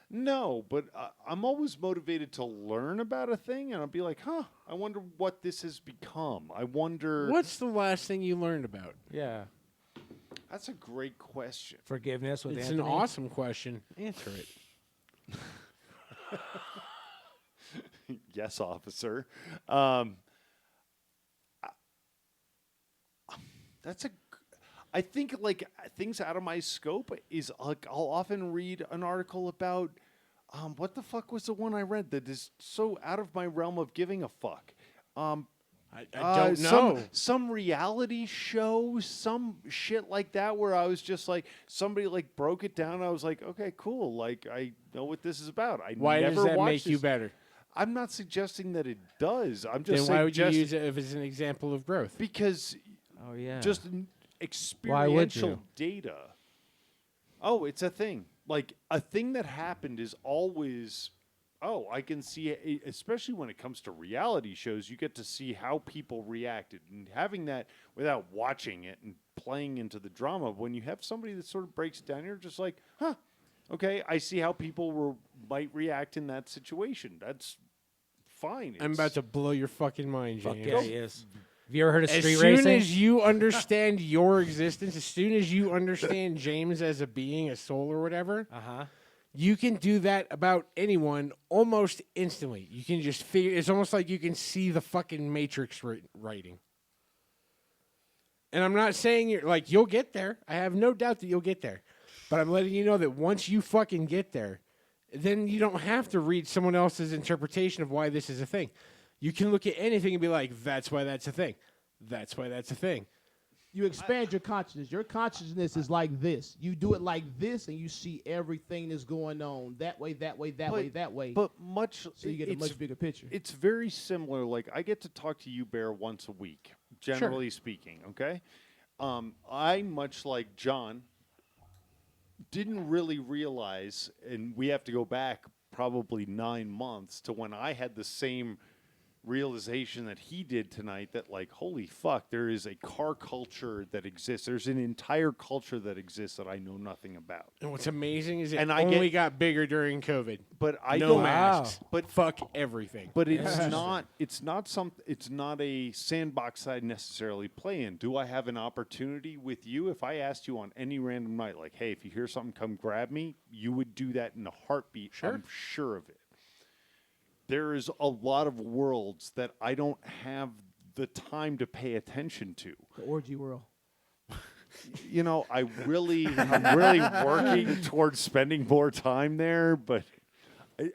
No, but I'm always motivated to learn about a thing, and I'll be like, huh, I wonder what this has become. I wonder. What's the last thing you learned about? Yeah. That's a great question. Forgiveness with It's Anthony. an awesome question. Answer it. Yes, officer. That's a. I think like things out of my scope is like I'll often read an article about what the fuck was the one I read that is so out of my realm of giving a fuck. I don't know. Some reality show, some shit like that, where I was just like, somebody like broke it down. I was like, okay, cool. Like I know what this is about. I Why never does that watched make you this. better? I'm not suggesting that it does. I'm Then just why would you suggesting use it as an example of growth? because Oh yeah. just Why would experiential you? data. Oh, it's a thing. Like a thing that happened is always. Oh, I can see it, especially when it comes to reality shows. You get to see how people reacted, and having that without watching it and playing into the drama. When you have somebody that sort of breaks it down, you're just like, huh, okay, I see how people might react in that situation. That's fine. I'm about to blow your fucking mind, Fuck James. yeah, he is. Have you ever heard of As street soon racing? as you understand your existence, as soon as you understand James as a being, a soul, or whatever, Uh-huh. you can do that about anyone almost instantly. You can just figure. It's almost like you can see the fucking Matrix writing. And I'm not saying you're like you'll get there. I have no doubt that you'll get there. But I'm letting you know that once you fucking get there, then you don't have to read someone else's interpretation of why this is a thing. You can look at anything and be like, that's why that's a thing. That's why that's a thing. You expand your consciousness. Your consciousness is like this. You do it like this, and you see everything that's going on that way, that way, that way, that way. But much. So you get a it's- much bigger picture. It's very similar. Like I get to talk to you, Bear, once a week, generally speaking. Okay, I much like John didn't really realize, and we have to go back probably 9 months to when I had the same realization that he did tonight, that like, holy fuck, there is a car culture that exists. There's an entire culture that exists that I know nothing about. And what's amazing is it And I only get- got bigger during COVID. But I No don't. masks. But Fuck everything. But it's not. It's not a sandbox that I necessarily play in. Do I have an opportunity with you? If I asked you on any random night, like, hey, if you hear something, come grab me, you would do that in a heartbeat. Sure. I'm sure of it. There is a lot of worlds that I don't have the time to pay attention to. The orgy world. You know, I'm really working towards spending more time there, but,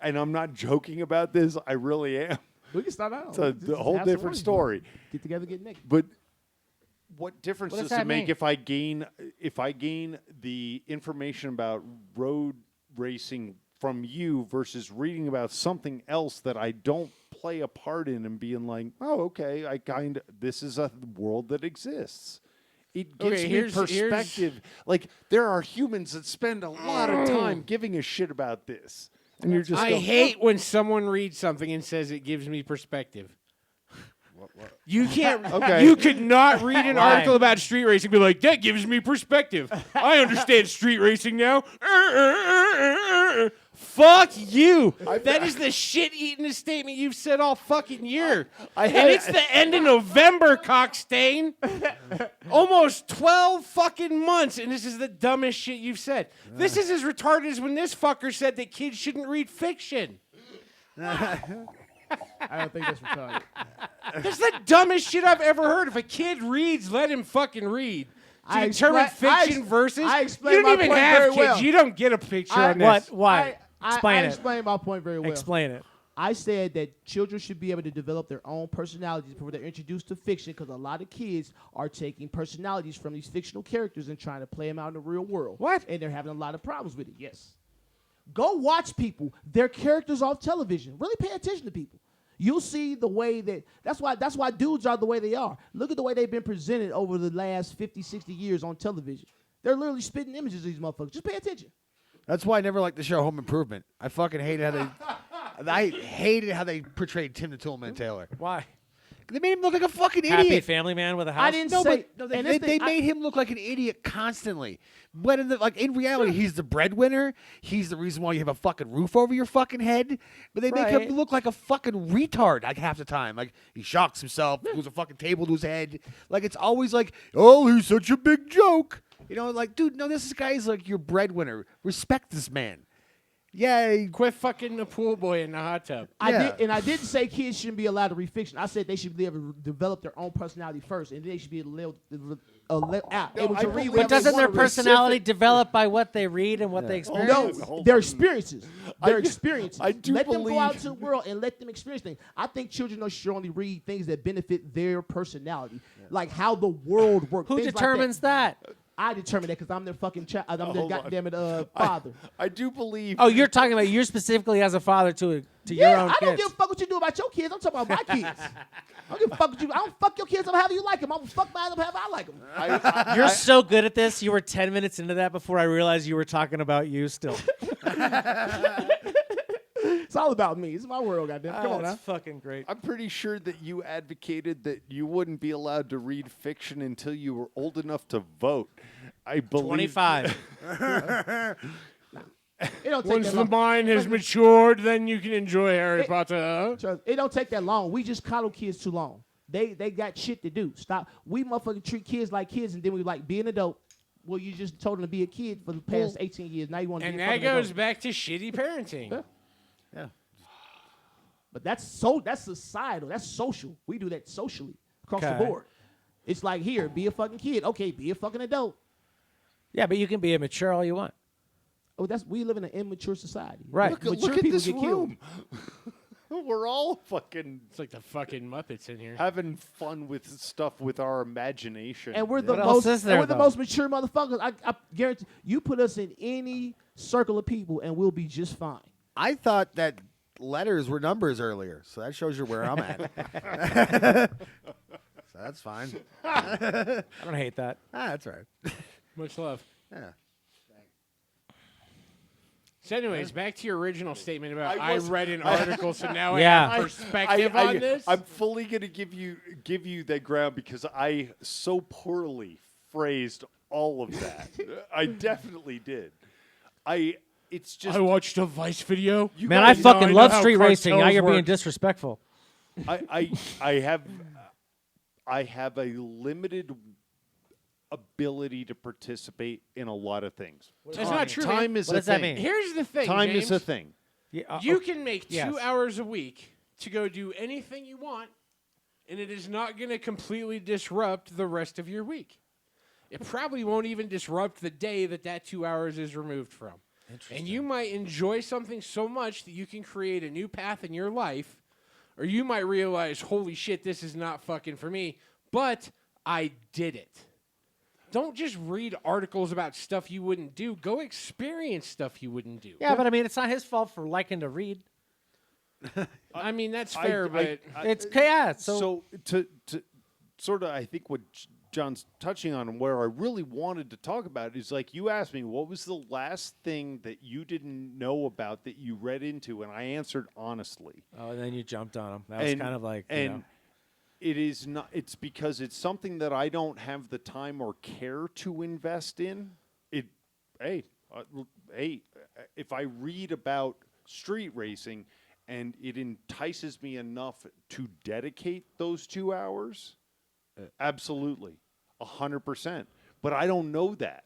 and I'm not joking about this. I really am. We can start out. It's a whole different story. Get together, get naked. But what difference What does does it that make mean? if I gain the information about road racing from you versus reading about something else that I don't play a part in and being like, oh, okay, this is a world that exists. It gives me perspective. Like, there are humans that spend a lot of time giving a shit about this. And you're just I hate when someone reads something and says it gives me perspective. You can't. Okay. You could not read an article about street racing and be like, that gives me perspective. I understand street racing now. Fuck you. That is the shit-eating statement you've said all fucking year. And it's the end of November, Cockstain. Almost 12 fucking months, and this is the dumbest shit you've said. This is as retarded as when this fucker said that kids shouldn't read fiction. I don't think that's retarded. That's the dumbest shit I've ever heard. If a kid reads, let him fucking read. To determine fiction versus... I you explained don't my even point have very kids. well. You don't get a picture on this. What? Why? Explain I it. explained my point very well. Explain it. I said that children should be able to develop their own personalities before they're introduced to fiction, because a lot of kids are taking personalities from these fictional characters and trying to play them out in the real world. What? And they're having a lot of problems with it. Yes. Go watch people. Their characters off television. Really pay attention to people. You'll see the way that's why dudes are the way they are. Look at the way they've been presented over the last 50, 60 years on television. They're literally spitting images of these motherfuckers. Just pay attention. That's why I never liked the show Home Improvement. I fucking hated how they portrayed Tim the Toolman Taylor. Why? They made him look like a fucking Happy idiot. family man with a house. I didn't say. They made him look like an idiot constantly. But in reality, he's the breadwinner. He's the reason why you have a fucking roof over your fucking head. But they make him look like a fucking retard like half the time. Like, he shocks himself, moves a fucking table to his head. Like, it's always like, oh, he's such a big joke. You know, like, dude, no, this guy is like your breadwinner. Respect this man. Yeah, Quit fucking the pool boy in the hot tub. I didn't say kids shouldn't be allowed to read fiction. I said they should be able to develop their own personality first, and then they should be able to read. But doesn't their personality develop by what they read and what they experience? No, their experiences. Their experiences. I do let them go out believe- to the world and let them experience things. I think children should only read things that benefit their personality, like how the world works. Who things like determines that? I determine that because I'm their fucking child. I'm their goddamn father. I do believe. Oh, you're talking about you specifically as a father to your own I don't kids. give a fuck what you do about your kids. I'm talking about my kids. I don't give a fuck what you. I don't fuck your kids up however you like them. I'm gonna fuck mine up however I like them. You're so good at this. You were 10 minutes into that before I realized you were talking about you still. It's all about me. It's my world, goddamn. Come on now. That's fucking great. I'm pretty sure that you advocated that you wouldn't be allowed to read fiction until you were old enough to vote. I believe 25. It don't take Once that the long. mind has matured, then you can enjoy Harry Potter. Trust, it don't take that long. We just coddle kids too long. They got shit to do. Stop. We motherfucking treat kids like kids, and then we like be an adult. Well, you just told them to be a kid for the past 18 years. Now you want to And be a that fucking goes adult. back to shitty parenting. Yeah. But that's societal. That's social. We do that socially across the Okay. board. It's like, here, be a fucking kid. Okay, be a fucking adult. Yeah, but you can be immature all you want. Oh, we live in an immature society. Right. Mature look at people this get killed. room. We're all fucking It's like the fucking Muppets in here. having fun with stuff with our imagination. And we're the What else most is there, and we're the though? most mature motherfuckers. I guarantee you put us in any circle of people and we'll be just fine. I thought that letters were numbers earlier, so that shows you where I'm at. So that's fine. I don't hate that. That's right. Much love. Yeah. So, anyways, back to your original statement about I I was- read an article, so now Yeah. I have perspective on this. I'm fully going to give you that ground because I so poorly phrased all of that. I definitely did. It's just I watched a Vice video. you Man, I guys- fucking know love how street racing. Now cartels you're being work. disrespectful. I have a limited ability to participate in a lot of things. That's not true. Time man. is What a does that thing. mean? Here's the thing. Time James. is a thing. Yeah, You can make 2 yes. hours a week to go do anything you want, and it is not going to completely disrupt the rest of your week. It probably won't even disrupt the day that 2 hours is removed from. And you might enjoy something so much that you can create a new path in your life, or you might realize, holy shit, this is not fucking for me, but I did it. Don't just read articles about stuff you wouldn't do. Go experience stuff you wouldn't do. Yeah, but I mean, it's not his fault for liking to read. I mean, that's fair, but It's chaos. So to sort of, I think what John's touching on and where I really wanted to talk about is like you asked me, what was the last thing that you didn't know about that you read into, and I answered honestly. Oh, and then you jumped on him. That was kind of like, you know. It is not. It's because it's something that I don't have the time or care to invest in. Hey, if I read about street racing and it entices me enough to dedicate those 2 hours, absolutely, 100%. But I don't know that.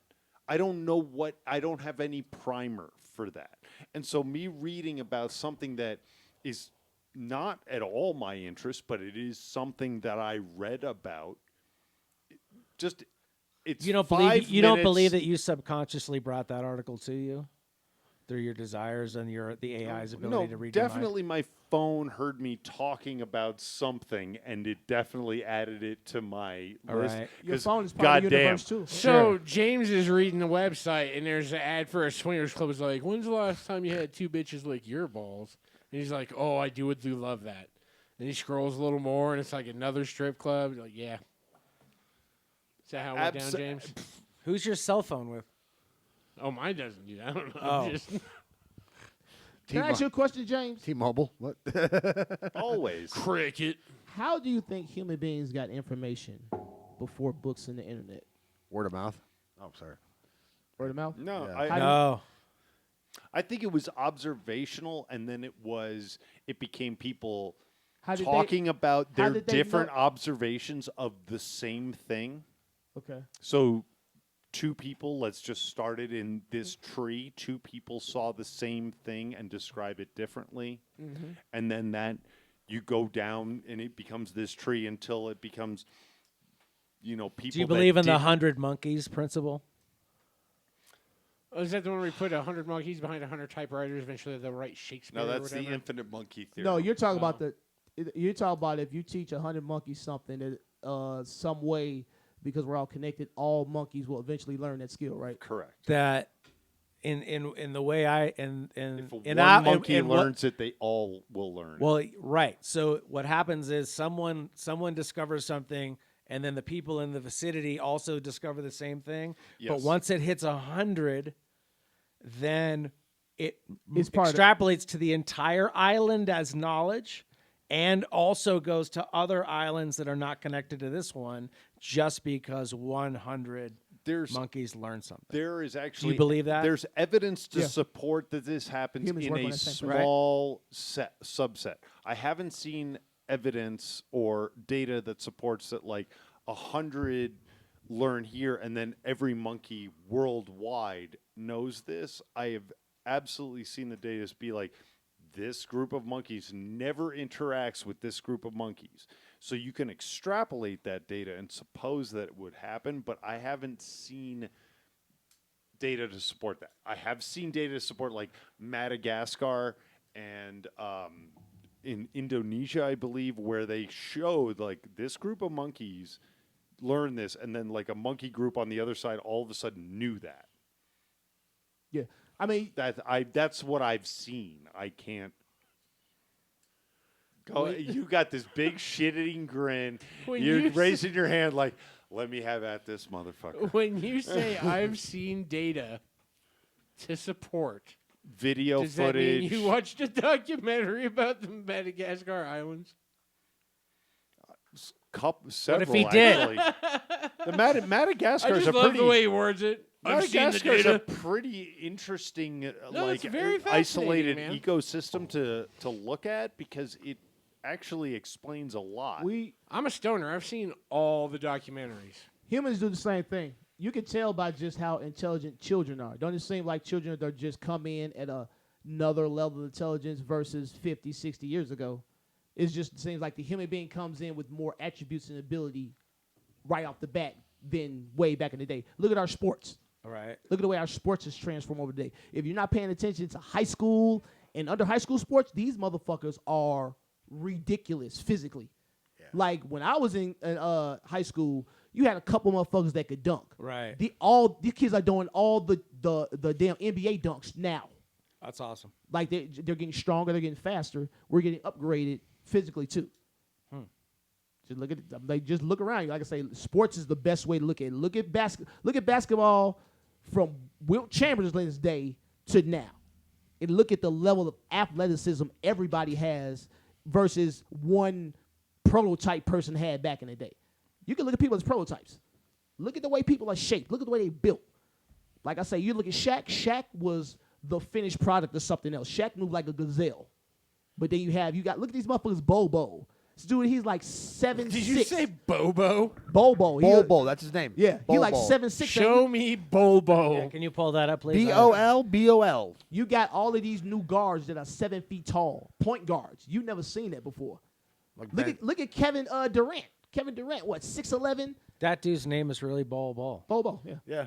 I don't know what. I don't have any primer for that. And so me reading about something that is not at all my interest, but it is something that I read about. It's You don't believe that you subconsciously brought that article to you through your desires and the AI's ability to read your mind? Definitely my phone heard me talking about something, and it definitely added it to my list. Right. Your 'Cause phone is part of the goddamn, universe too. So James is reading the website, and there's an ad for a swingers club. It's like, when's the last time you had two bitches lick your balls? And he's like, oh, I do love that. And he scrolls a little more, and it's like another strip club. You're like, yeah. Is that how it went down, James? Who's your cell phone with? Oh, mine doesn't do that. I don't know. Oh. Can I ask you a question, James? T-Mobile. What? Always. Cricket. How do you think human beings got information before books and the internet? Word of mouth. Oh, sorry. Word of mouth? No, Yeah. I think it was observational, and then it became people How did talking about how their did they different know- observations of the same thing. Okay. So two people, let's just start it in this tree. Two people saw the same thing and describe it differently. Mm-hmm. And then that you go down and it becomes this tree until it becomes, people. Do you believe in the 100 monkeys principle? Oh, is that the one where we put 100 monkeys behind 100 typewriters? Eventually, they'll write Shakespeare. No, or that's the whatever? infinite monkey theory. No, you're talking about you're talking about if you teach 100 monkeys something that some way, because we're all connected, all monkeys will eventually learn that skill, right? Correct. That in the way I in If in one our- monkey in what- learns it, they all will learn it. Well, right. So what happens is someone discovers something, and then the people in the vicinity also discover the same thing. But Yes. once it hits 100, then it It's part of- extrapolates to the entire island as knowledge, and also goes to other islands that are not connected to this one, just because 100 There's monkeys learn something. There is actually. believe that? There's evidence to Yeah. support that this happens Humans in work on a that same thing. small subset. I haven't seen evidence or data that supports that 100 learn here and then every monkey worldwide knows this. I have absolutely seen the data be like, this group of monkeys never interacts with this group of monkeys. So you can extrapolate that data and suppose that it would happen, but I haven't seen data to support that. I have seen data to support Madagascar and in Indonesia, I believe, where they showed this group of monkeys learned this, and then a monkey group on the other side all of a sudden knew that. Yeah. I mean, That's what I've seen. I can't. Go. You got this big shit-eating grin. When You're you raising your hand let me have at this motherfucker. When you say I've seen data to support, Video does footage. that mean you watched a documentary about the Madagascar Islands? Several, if he did? actually. The Madagascar I is just a love pretty. the way he words it. I've seen the Madagascar is a data. pretty interesting, it's very isolated fascinating, man. ecosystem to look at because it actually explains a lot. I'm a stoner. I've seen all the documentaries. humans do the same thing. You can tell by just how intelligent children are. Don't it seem like children that just come in at another level of intelligence versus 50, 60 years ago? It just seems like the human being comes in with more attributes and ability right off the bat than way back in the day. Look at our sports. All right. Look at the way our sports has transformed over the day. If you're not paying attention to high school and under high school sports, these motherfuckers are ridiculous physically. Like when I was in high school, you had a couple motherfuckers that could dunk. Right. These kids are doing all the damn NBA dunks now. That's awesome. Like they're getting stronger, they're getting faster. We're getting upgraded physically too. Just look at it. Like, just look around. Like I say, sports is the best way to look at it. Look at basketball from Wilt Chamberlain's day to now, and look at the level of athleticism everybody has versus one prototype person had back in the day. You can look at people as prototypes. Look at the way people are shaped. Look at the way they built. Like I say, you look at Shaq. Shaq was the finished product of something else. Shaq moved like a gazelle. But then you got look at these motherfuckers. Bobo. This dude, he's like 7'6". Did you say Bobo? Bobo? Bobo, that's his name. Yeah, he like Bobo. 7'6". Show me Bobo. Yeah, can you pull that up, please? BOL. You got all of these new guards that are 7 feet tall, point guards. You've never seen that before. Look at Kevin Durant. Kevin Durant, what, 6'11"? That dude's name is really Bobo. Bobo, yeah. Yeah.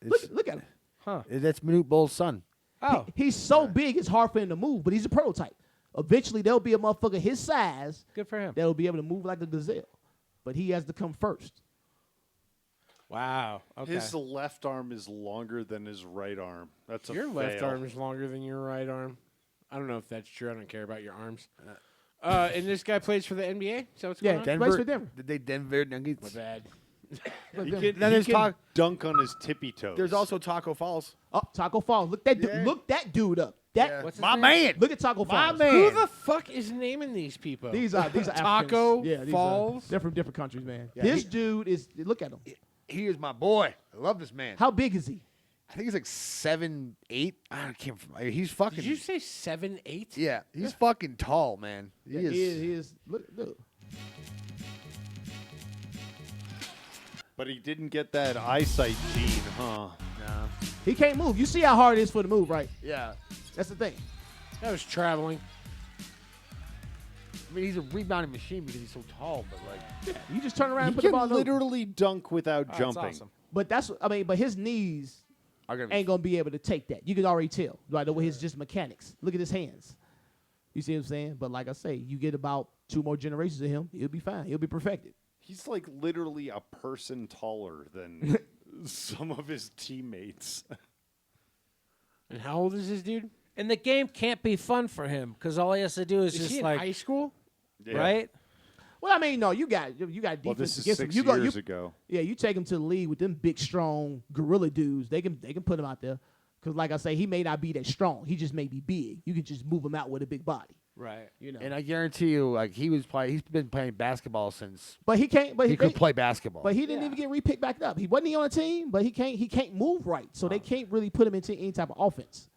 Look at him. That's Manute Bol's son. Oh. He's so big, it's hard for him to move, but he's a prototype. Eventually, there'll be a motherfucker his size Good for him. that'll be able to move like a gazelle. But he has to come first. Wow. Okay. His left arm is longer than his right arm. That's a Your left fail. arm is longer than your right arm. I don't know if that's true. I don't care about your arms. And this guy plays for the NBA? So what's going on? Denver. Plays for Denver. Did they Denver Nuggets? My bad. He Then can there's dunk on his tippy toes. There's also Taco Falls. Oh, Taco Falls. Look that dude up. What's his My name? man. Look at Taco Falls. man. Who the fuck is naming these people? These are Taco Africans. Yeah, these Falls? They're from different countries, man. Yeah, This dude is. Look at him. He is my boy. I love this man. How big is he? I think he's like 7'8". I can't. He's fucking. Did you say 7'8"? Yeah, he's fucking tall, man. He is. He is. Look. But he didn't get that eyesight gene, huh? He can't move. You see how hard it is for the move, right? Yeah. That's the thing. That was traveling. I mean, he's a rebounding machine because he's so tall, but like. You just turn around He and put the can ball in. literally dunk without That's jumping. awesome. But but his knees ain't gonna be able to take that. You can already tell, right? The way his just mechanics. Look at his hands. You see what I'm saying? But like I say, you get about 2 more generations of him, he'll be fine. He'll be perfected. He's like literally a person taller than some of his teammates. And how old is this dude? And the game can't be fun for him because all he has to do is Is just he in like, high school? Yeah. right? Well, I mean, no, you got defense Well, this is against 6 him. years ago. Yeah, you take him to the league with them big, strong gorilla dudes. They can put him out there because, like I say, he may not be that strong. He just may be big. You can just move him out with a big body. Right. You know. And I guarantee you, like he's been playing basketball since But he can't. But he could play basketball. But he didn't even get re-picked back up. He wasn't on a team, but he can't move right. So they can't really put him into any type of offense.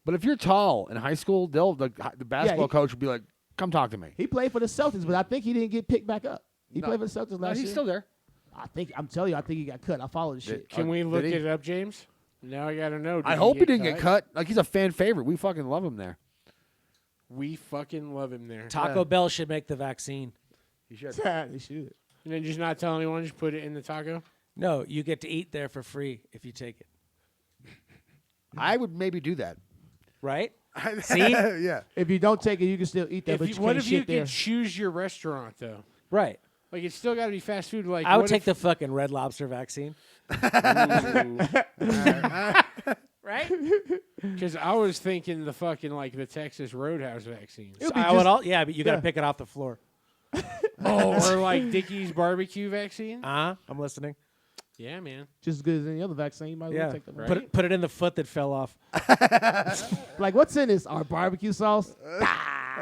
But if you're tall in high school, the basketball coach would be like, "Come talk to me." He played for the Celtics, but I think he didn't get picked back up. He played for the Celtics last year. He's still there. I'm telling you, I think he got cut. I followed the shit. Can we look did he? it up, James? Now I gotta know. I hope he didn't get cut. Like he's a fan favorite. We fucking love him there. We fucking love him there. Taco Bell should make the vaccine. He should. They should. And then just not tell anyone, just put it in the taco. No, you get to eat there for free if you take it. I would maybe do that. Right? See? Yeah. If you don't take it, you can still eat that. But you What can't if you shit there. could choose your restaurant though? Right. Like it's still got to be fast food. Like I would what take if- the fucking Red Lobster vaccine. right? Because I was thinking the fucking like the Texas Roadhouse vaccine. I would all, yeah, but you got to pick it off the floor. Or like Dickie's barbecue vaccine. I'm listening. Yeah, man. Just as good as any other vaccine. You might as well Yeah. take that. Right. Put it in the foot that fell off. Like, what's in this? Our barbecue sauce?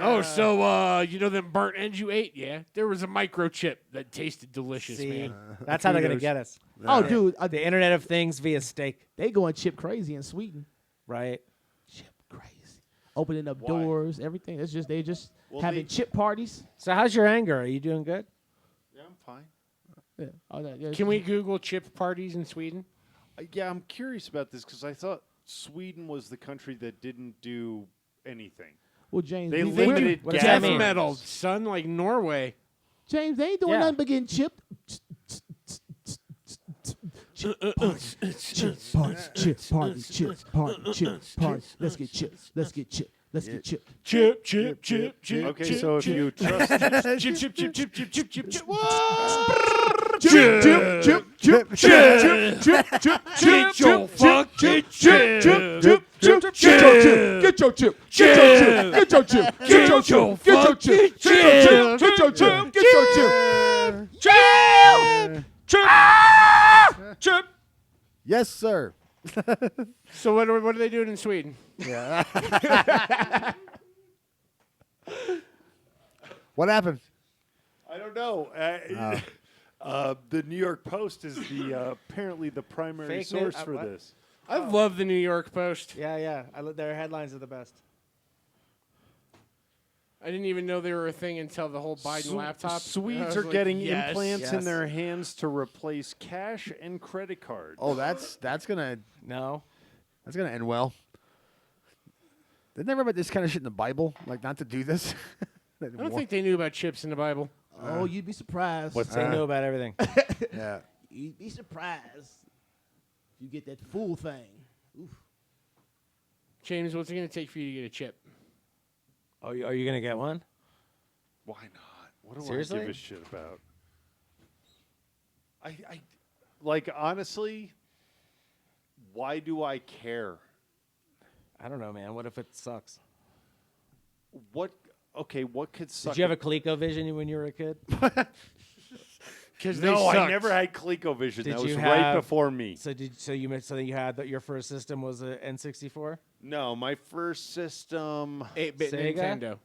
Oh, so you know them burnt ends you ate? Yeah, there was a microchip that tasted delicious, See? man. That's how they're going to Kudos. get us. Oh, dude. The Internet of Things via steak. They going chip crazy in Sweden. Right. Chip crazy. Opening up doors, everything. It's just they just Well, having chip parties. So how's your anger? Are you doing good? Yeah, I'm fine. Yeah. All that, yeah. Can we Google chip parties in Sweden? Yeah, I'm curious about this because I thought Sweden was the country that didn't do anything. Well, James, They we- limited What does that Death mean? metal, son, like Norway. James, they ain't doing Yeah. nothing but getting chipped. Chip parties, chip parties, chip parties, chip parties. Let's get chips. Let's get chips. Let's get chips. Chip, chip, chip, chip. Okay, chip, so if chip, you trust chip, chip, chip, chip, chip, chip, chip, chip. Whoa! Yes, sir. So what are they doing in Sweden? What happened? I don't know. The New York Post is the apparently the primary Fake news? source for What? this. I love the New York Post. Yeah. Their headlines are the best. I didn't even know they were a thing until the whole Biden laptop. I Swedes was are like, getting yes. implants in Yes. their hands to replace cash and credit cards. Oh, that's gonna end well. They never about this kind of shit in the Bible, like not to do this. I don't think they knew about chips in the Bible. Oh, you'd be surprised. They know about everything. Yeah. You'd be surprised if you get that full thing. Oof. James, what's it going to take for you to get a chip? Oh, are you gonna get one? Why not? What do Seriously? I give a shit about? I like honestly. Why do I care? I don't know, man. What if it sucks? What? Okay, what could suck? Did you have a ColecoVision when you were a kid? Because No, I never had ColecoVision. Did That was you right have- before me. So you had your first system was a N64? No, my first system. 8-bit Sega? Nintendo.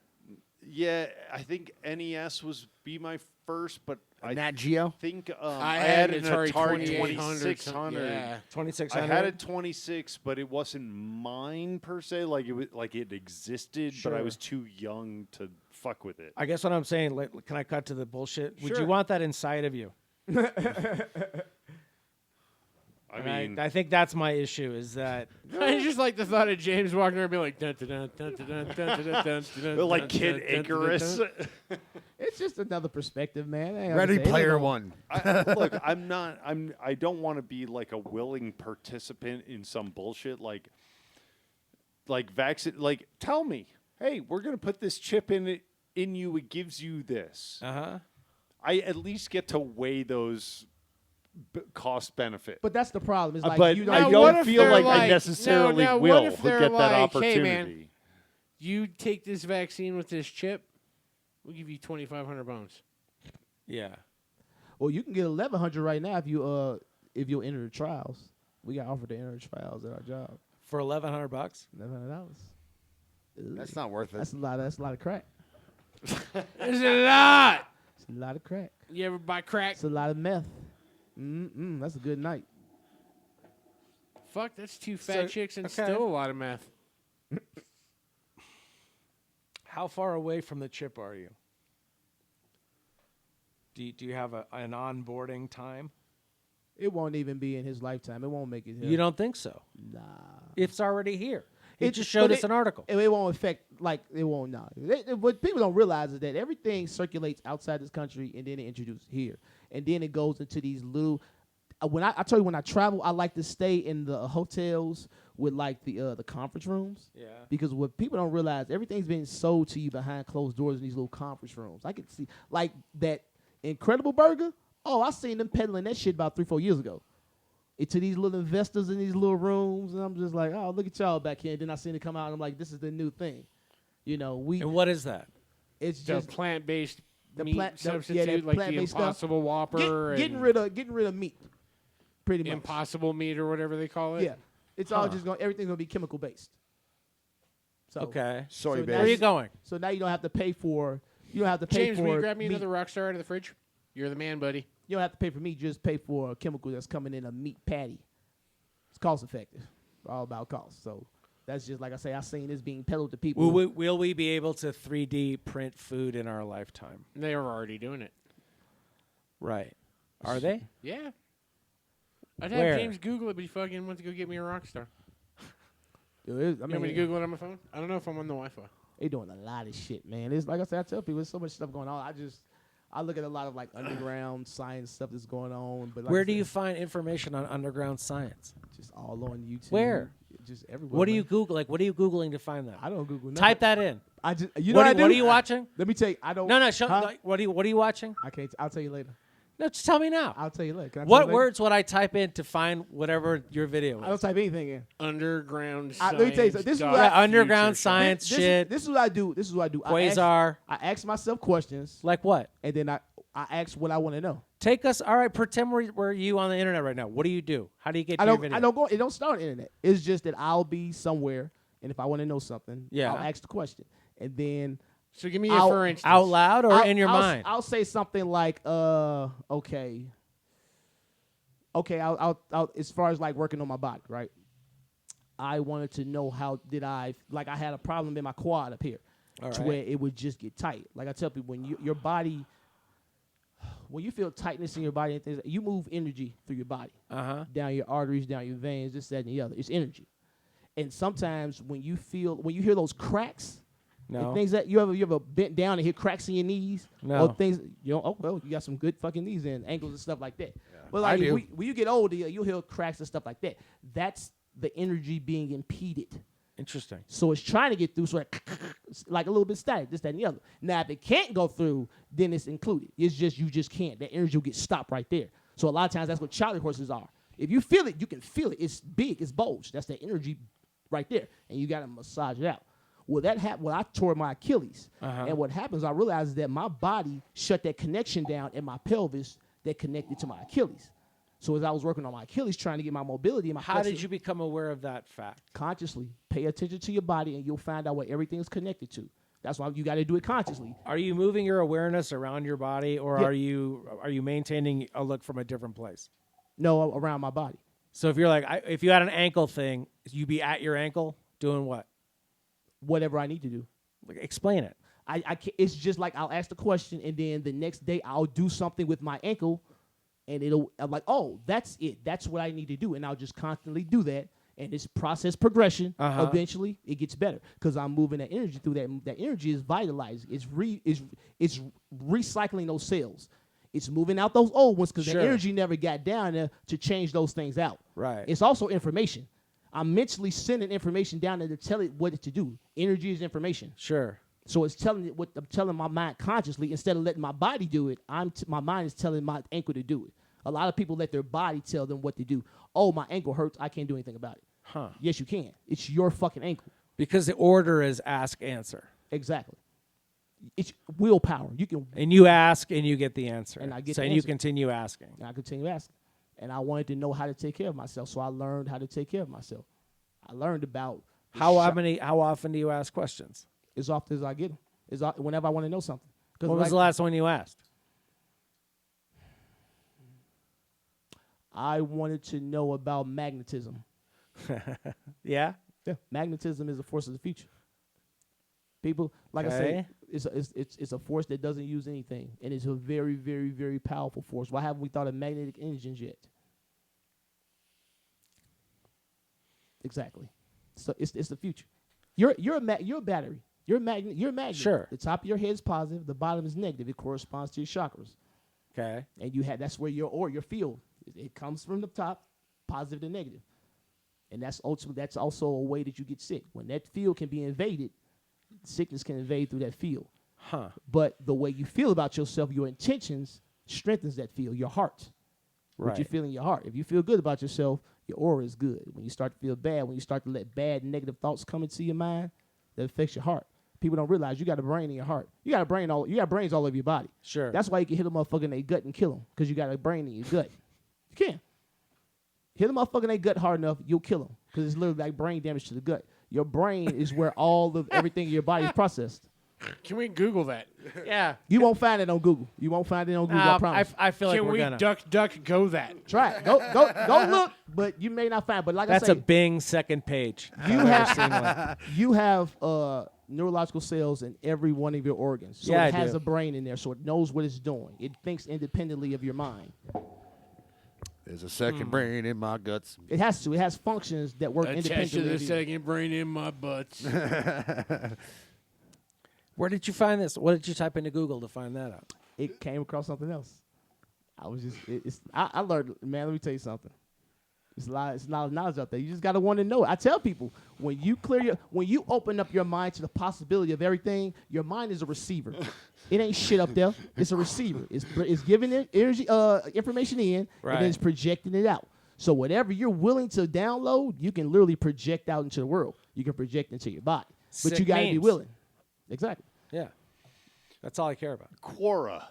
Yeah, I think NES was my first, but I Nat Geo. think I had had an Atari 2800. 2600. Yeah. 2600? I had a 26, but it wasn't mine per se. Like it existed, but I Sure. was too young to fuck with it. I guess what I'm saying, can I cut to the bullshit? Would Sure. you want that inside of you? I And mean, I think that's my issue is that I just like the thought of James walking around and being like, dun, dun, dun, dun, dun, dun, dun, dun, dun, dun, like dun, Kid dun, dun, dun, Icarus. dun. It's just another perspective, man. Ain't Ready nothing to say. Player Ain't no- One. Look, I don't want to be like a willing participant in some bullshit like vaccine. Like, tell me, hey, we're gonna put this chip in you. It gives you this. I at least get to weigh those cost benefit. But that's the problem. It's like but you I don't. Now, what don't if feel they're like I like- necessarily now, what will if they're get that like, hey, opportunity. man, you take this vaccine with this chip, we'll give you 2,500 bones. yeah. Well, you can get 1,100 right now if you enter the trials. We got offered to enter the trials at our job. For $1,100? $1,100. That's not worth it. That's a lot. That's a lot of crack. There's a lot. It's a lot of crack. You ever buy crack? It's a lot of meth. That's a good night. Fuck, that's two fat So- chicks and okay. still a lot of meth. How far away from the chip are you? Do you have an onboarding time? It won't even be in his lifetime. It won't make it here. You don't think so? Nah. It's already here. It just but showed us an article. It won't affect, like, it won't, nah. What people don't realize is that everything circulates outside this country and then it introduced here. And then it goes into these little, when I tell you, when I travel, I like to stay in the hotels with, like, the conference rooms. Yeah. Because what people don't realize, everything's being sold to you behind closed doors in these little conference rooms. I can see, like, that Incredible Burger. Oh, I seen them peddling that shit about 3-4 years ago. To these little investors in these little rooms, and I'm just like, oh, look at y'all back here. And then I seen it come out, and I'm like, this is the new thing. You know, And what is that? it's The just plant-based the meat plant- the- yeah, substitute, that like the plant-based stuff. Impossible Whopper, getting and rid of meat, pretty much. Impossible meat or whatever they call it. Yeah, it's all just going. Everything's gonna be chemical based. So Okay. Soy now based. Where are you going? So now you don't have to pay for. You don't have to pay James, for. will you grab me meat. another Rockstar out of the fridge? You're the man, buddy. You don't have to pay for meat. You just pay for a chemical that's coming in a meat patty. It's cost effective. All about cost. So that's just like I say. I seen this being peddled to people. Will we be able to 3D print food in our lifetime? They are already doing it. Right. Are they? Yeah. I'd have Where? James Google it, but he fucking went to go get me a Rockstar. I You want me to mean, Google it on my phone? I don't know if I'm on the Wi-Fi. they doing a lot of shit, man. It's like I said. I tell people, there's so much stuff going on. I look at a lot of like underground science stuff that's going on. But like Where I do said, you find information on underground science? just all on YouTube? Where? Just everywhere. What do you man. Google? Like, what are you Googling to find that? I don't Google. Nothing. Type that in. I just. You know what I do? What are you watching? Let me tell you. I don't. No, show. Huh? Like, what are you watching? I can't. I'll tell you later. No, just tell me now. I'll tell you later. Can I tell What you later? words would I type in to find whatever your video I don't is? type anything in. Underground Let me tell you something. This is what I- Underground science shit. This is what I do. This is what I do. Quasar. I ask myself questions, Like what? and then I ask what I want to know. Take us. All right, pretend we're you on the internet right now. What do you do? How do you get to your video? I don't go. It don't start on the internet. It's just that I'll be somewhere, and if I want to know something, Yeah. I'll ask the question, and then So give me I'll- a for instance. Out loud or I'll- in your I'll- mind? I'll say something like, okay. I'll as far as like working on my body, right? I wanted to know how did I had a problem in my quad up here, All to right. where it would just get tight. Like I tell people, when your body, when you feel tightness in your body and things, you move energy through your body, down your arteries, down your veins, this, that, and the other. It's energy, and sometimes when you hear those cracks. No. And things that you ever bent down and hear cracks in your knees, No. or things oh well, you got some good fucking knees and ankles and stuff like that. But I like do. when you get older, you'll hear cracks and stuff like that. That's the energy being impeded. Interesting. So it's trying to get through, so like a little bit static, this, that, and the other. Now, if it can't go through, then it's included. It's just you just can't. That energy will get stopped right there. So a lot of times that's what Charlie horses are. If you feel it, you can feel it. It's big, it's bulge. That's the energy right there, and you got to massage it out. Well, that happened. Well, I tore my Achilles, and what happens? I realized that my body shut that connection down in my pelvis that connected to my Achilles. So as I was working on my Achilles, trying to get my mobility, and my How flexi- did you become aware of that fact? consciously pay attention to your body, and you'll find out what everything is connected to. That's why you got to do it consciously. Are you moving your awareness around your body, or Yeah. are you maintaining a look from a different place? No, around my body. So if you're like, if you had an ankle thing, you be at your ankle doing what? Whatever I need to do. Like, explain it. I can't, it's just like I'll ask the question, and then the next day I'll do something with my ankle, and I'm like, oh, that's it. That's what I need to do, and I'll just constantly do that. And it's process progression. Eventually, it gets better because I'm moving that energy through that. That energy is vitalizing. It's recycling those cells. It's moving out those old ones because Sure. the energy never got down there to change those things out. Right. It's also information. I'm mentally sending information down there to tell it what to do. Energy is information. Sure. So it's telling it what I'm telling my mind consciously instead of letting my body do it. My mind is telling my ankle to do it. A lot of people let their body tell them what to do. Oh, my ankle hurts. I can't do anything about it. Huh. Yes, you can. It's your fucking ankle. Because the order is ask, answer. Exactly. It's willpower. You can. And you ask and you get the answer. And I get so the and you answer. continue asking. And I continue asking. And I wanted to know how to take care of myself, so I learned how to take care of myself. I learned about the How shot- often do you ask questions? as often as I get them. Whenever I want to know something. 'Cause When was like, the last one you asked? I wanted to know about magnetism. Yeah? Yeah, magnetism is a force of the future. People, like I Okay. say, it's a force that doesn't use anything, and it's a very, very, very powerful force. Why haven't we thought of magnetic engines yet? Exactly. So it's the future. You're a battery. You're a magnet. You're a magnet. Sure. The top of your head is positive. The bottom is negative. It corresponds to your chakras, Okay. and that's where your field. It comes from the top, positive to negative. And that's also a way that you get sick. When that field can be invaded, sickness can invade through that field. Huh. But the way you feel about yourself, your intentions, strengthens that field, your heart. What you Right. feel in your heart. If you feel good about yourself, your aura is good. When you start to feel bad, when you start to let bad, negative thoughts come into your mind, that affects your heart. People don't realize you got a brain in your heart. You got brains all over your body. Sure. That's why you can hit a motherfucker in their gut and kill them, because you got a brain in your gut. You can. Hit a motherfucker in their gut hard enough, you'll kill them, because it's literally like brain damage to the gut. Your brain is where all of everything in your body is processed. Can we Google that? Yeah. You won't find it on Google. You won't find it on Google, I promise. I feel like Can we're we gonna. duck go that? Try it. Go look, but you may not find it. But like That's I say, a Bing second page. you have neurological cells in every one of your organs. So Yeah, it I has do. a brain in there, so it knows what it's doing. It thinks independently of your mind. There's a second brain in my guts. It has to. It has functions that work Attached to independently. the of you. second brain in my butts. Where did you find this? What did you type into Google to find that out? It came across something else. I was just, I learned, man, let me tell you something. It's a lot of knowledge out there. You just gotta want to know it. I tell people when you open up your mind to the possibility of everything, your mind is a receiver. It ain't shit up there. It's a receiver. It's giving it energy, information in, and then it's projecting it out. So whatever you're willing to download, you can literally project out into the world. You can project into your body, but Sick you gotta be names. willing. Exactly. Yeah. That's all I care about. Quora,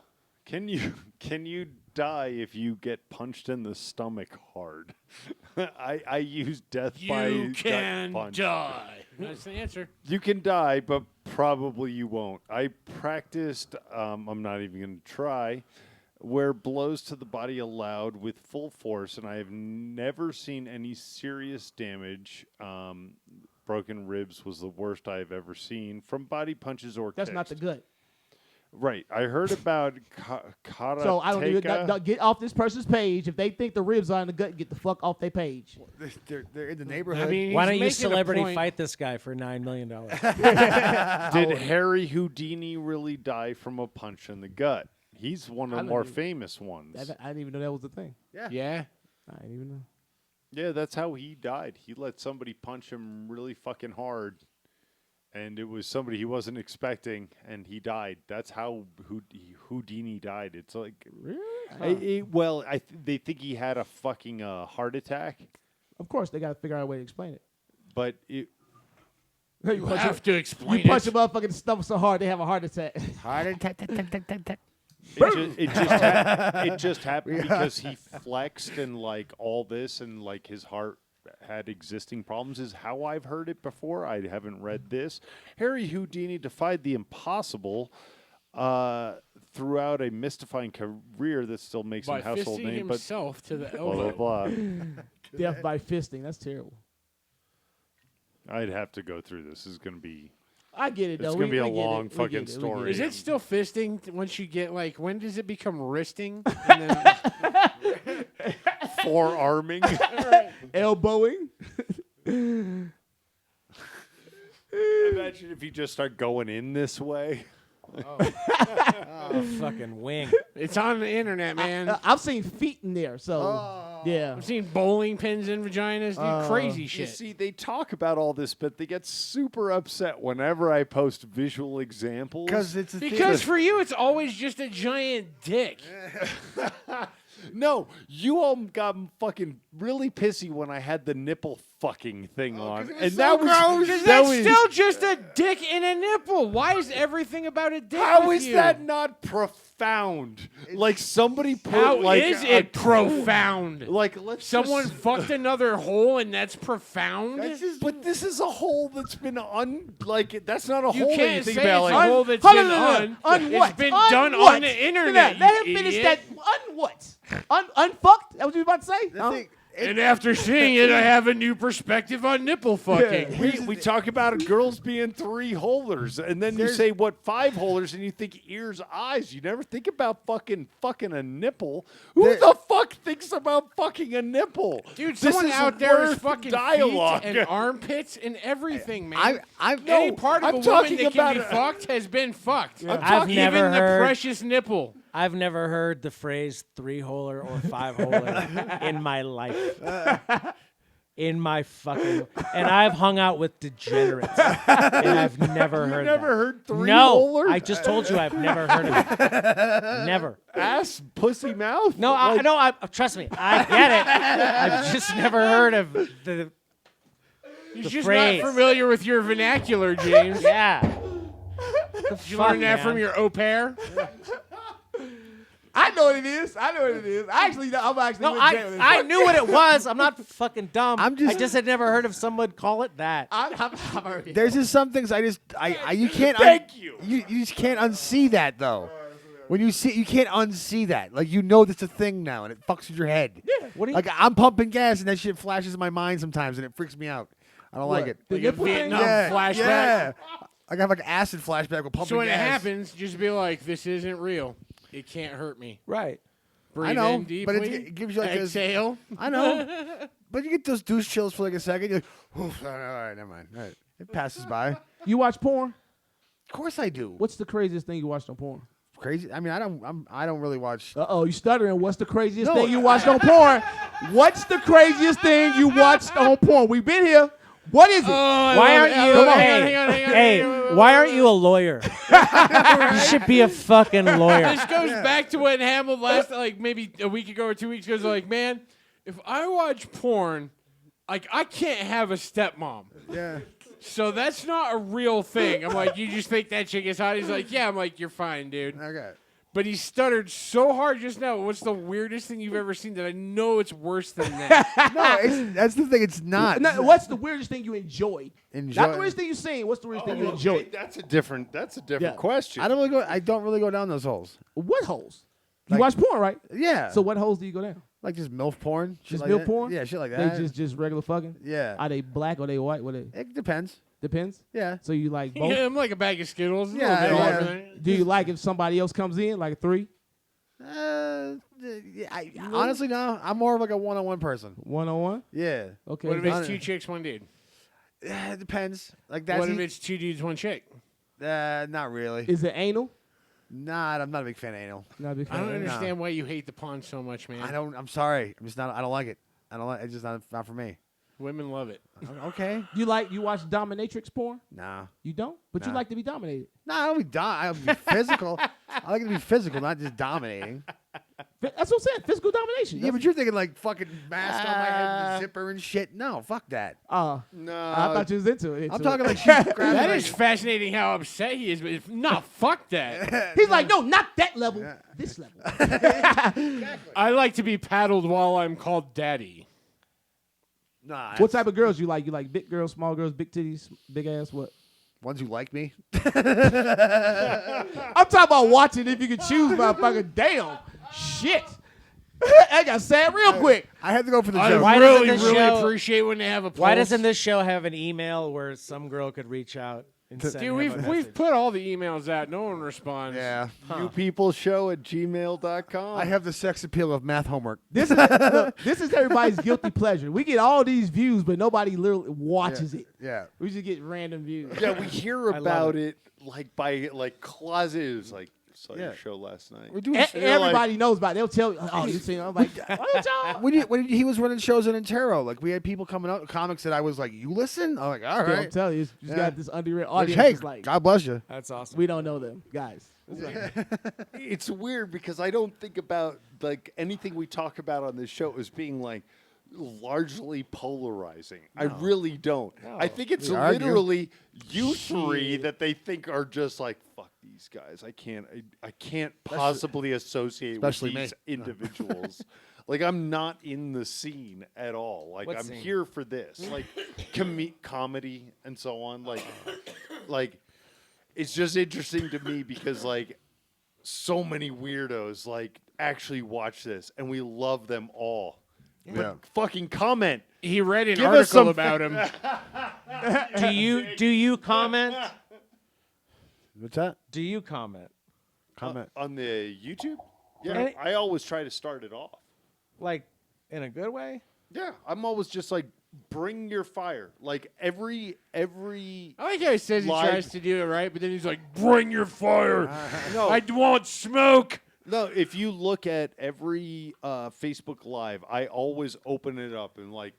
can you die if you get punched in the stomach hard? I use death by gut punch. die. That's the answer. You can die, but probably you won't. I practiced, I'm not even going to try, where blows to the body allowed with full force, and I have never seen any serious damage. Broken ribs was the worst I have ever seen from body punches or That's kicks. not the gut. Right. I heard about karateka. So I don't even get off this person's page. If they think the ribs are in the gut, get the fuck off their page. They're in the neighborhood. I mean, Why he's don't you making a celebrity point. fight this guy for $9 million? Did Harry Houdini really die from a punch in the gut? He's one of the more famous ones. I didn't even know that was the thing. Yeah. I didn't even know. Yeah, that's how he died. He let somebody punch him really fucking hard, and it was somebody he wasn't expecting, and he died. That's how Houdini died. It's like, Really? they think he had a fucking heart attack, Of course, they got to figure out a way to explain it. but it. You have to explain You punch it. a motherfucker in the stomach so hard they have a heart attack. Heart attack. It just happened because he flexed and like all this and like his heart had existing problems is how I've heard it before. I haven't read this. Harry Houdini defied the impossible throughout a mystifying career that still makes him By a household fisting name. But himself to the blah, blah, elbow. blah. Death by fisting. That's terrible. I'd have to go through this. This is going to be. I get it, though. It's gonna be a we get long it. We fucking get it. We get story. Is it. it still fisting once you get like? When does it become wristing? And then- Forearming. Elbowing? Imagine if you just start going in this way. Fucking wing. it's on the internet, man. I've seen feet in there, so yeah. I've seen bowling pins in vaginas, dude. Crazy You shit. see, they talk about all this, but they get super upset whenever I post visual examples. Because for you, it's always just a giant dick. No, you all got fucking really pissy when I had the nipple fucking thing on, and that was That's still just a dick in a nipple. Why is everything about a dick? How with is you? that not profound? Like somebody put How like is a- it profound? Like let's Someone just, fucked another hole, and that's profound. but this is a hole that's been that's not a You hole that can't you think say about. it's Like, a hole that's Hold been on. on. What? It's been On done what? on the internet. Let him you finish idiot. that. What? Unfucked? That what you about to say? The thing- And after seeing it, I have a new perspective on nipple fucking. we talk about girls being 3-holers, and then you say what 5-holers, and you think ears, eyes. You never think about fucking a nipple. Who the fuck thinks about fucking a nipple? Dude, This someone is out there is worth fucking dialogue. feet and armpits and everything, man. Any No, part of I'm a woman talking that can be about fucked has been fucked. I've Even never the heard. precious nipple. I've never heard the phrase 3-holer or 5-holer in my life. In my fucking, and I've hung out with degenerates, and I've never heard. never that. heard 3-holer? No, I just told you I've never heard of it. Never. Ass, pussy, mouth. No, trust me, I get it. I've just never heard of the. He's just phrase. not familiar with your vernacular, James. Yeah. Did you learn that from your au pair? I know what it is. I know what it is. I'm actually No, with Jay on this. I knew what it was. I'm not fucking dumb. I'm just- I just had never heard of someone call it that. I've heard it. There's just some things I you can't. Thank you. You just can't unsee that though. When you see, you can't unsee that. Like you know that's a thing now, and it fucks with your head. Yeah. What do you? Like I'm pumping gas, and that shit flashes in my mind sometimes, and it freaks me out. I don't like it. The Like a nipple thing? Vietnam Yeah, flashback. yeah. I got like an acid flashback with pumping So when gas. it happens, just be like, "This isn't real. It can't hurt me." Right. Breathe I know, in but deeply. it gives you like this. exhale. I know, but you get those douche chills for like a second. You're like, oof, all right, never mind. All right. It passes by. Of You watch porn? course I do. What's the craziest thing you watched on porn? crazy. I mean, I don't really watch. You stuttering. What's the craziest thing you watched on porn? What's the craziest thing you watched on porn? We've been here. What is it? Why aren't you? Hey, why aren't you a lawyer? You should be a fucking lawyer. This goes back to when Hamill last, like maybe a week ago or 2 weeks ago, was like, man, if I watch porn, like I can't have a stepmom. Yeah. So that's not a real thing. I'm like, you just think that chick is hot? He's like, yeah. I'm like, you're fine, dude. Okay. But he stuttered so hard just now. What's the weirdest thing you've ever seen that I know it's worse than that? No, that's the thing. It's not. No, what's the weirdest thing you enjoyed? Not the Enjoy- weirdest thing you've seen. What's the weirdest thing you enjoyed? That's a different Yeah. question. I don't really go down those holes. What holes? You Like- watch porn, right? Yeah. So what holes do you go down? like just MILF porn. Shit Just like MILF that. porn? Yeah, shit like They that. just regular fucking? Yeah. Are they black or they white? What they? It depends. Depends. Yeah. So you like both? Yeah, I'm like a bag of Skittles. A Yeah, little bit of yeah. everything. Do you like if somebody else comes in, like a 3? Honestly, no. I'm more of like a one-on-one person. 1-on-1? Yeah. Okay. What if it's Honest- 2 chicks, 1 dude? It depends. Like that's What if it's 2 dudes, 1 chick? not really. Is it anal? Nah, I'm not a big fan of anal. Not a big I fan don't of anal. understand why you hate the pond so much, man. I'm sorry. I'm just not. I don't like it. I don't like. It's just not for me. Women love it. Okay. You watch dominatrix porn? Nah. You don't? But you Nah. like to be dominated. No, I don't be I'll be physical. I like it to be physical, not just dominating. That's what I'm saying. Physical domination. Yeah, but you're thinking like fucking mask on my head, zipper and shit. No, fuck that. No. No, I thought you was into it. I'm talking like she's grabbing That like, is fascinating how upset he is. But no, fuck that. He's like, no, not that level. This level. I like to be paddled while I'm called daddy. Nah. What type of girls you like? You like big girls, small girls, big titties, big ass? What? Ones who like me? I'm talking about watching if you could choose, motherfucker. Damn. Shit. I got sad real quick. I had to go for the I joke. Why really, doesn't this really show- appreciate when they have a pulse. Why doesn't this show have an email where some girl could reach out and send Dude, him a we've message? put all the emails out. No one responds. Yeah. youpeopleshow@gmail.com. I have the sex appeal of math homework. This is everybody's guilty pleasure. We get all these views, but nobody literally watches it. Yeah. We just get random views. Yeah, we hear love about it like by like closets. Like saw Yeah. your show last night. We're doing. Everybody knows about it. They'll tell you, oh, you seen it. I'm like, what y'all? when he was running shows in Ontario, like we had people coming up, comics that I was like, "You listen?" I'm like, "All Dude, I'm right." telling you, you just Yeah. got this underrated audience. Hey, is like, God bless you. That's awesome. we don't know them, guys. It's weird because I don't think about like anything we talk about on this show as being like largely polarizing. I really don't. I think it's We argue. literally you three that they think are just like fuck these guys. I can't possibly associate with especially me. these individuals. Like I'm not in the scene at all. Like What I'm scene? here for this. Like comedy and so on. Like it's just interesting to me because like so many weirdos like actually watch this and we love them all. Yeah. But fucking comment. He read an Give us article some about him. Do you comment? What's that? Do you comment? Comment. On the YouTube? Yeah, And- I always try to start it off. Like in a good way? Yeah, I'm always just like, bring your fire. Like every I like how he says he Live- tries to do it right, but then he's like, bring your fire. no, I want smoke. no. If you look at every Facebook Live, I always open it up and like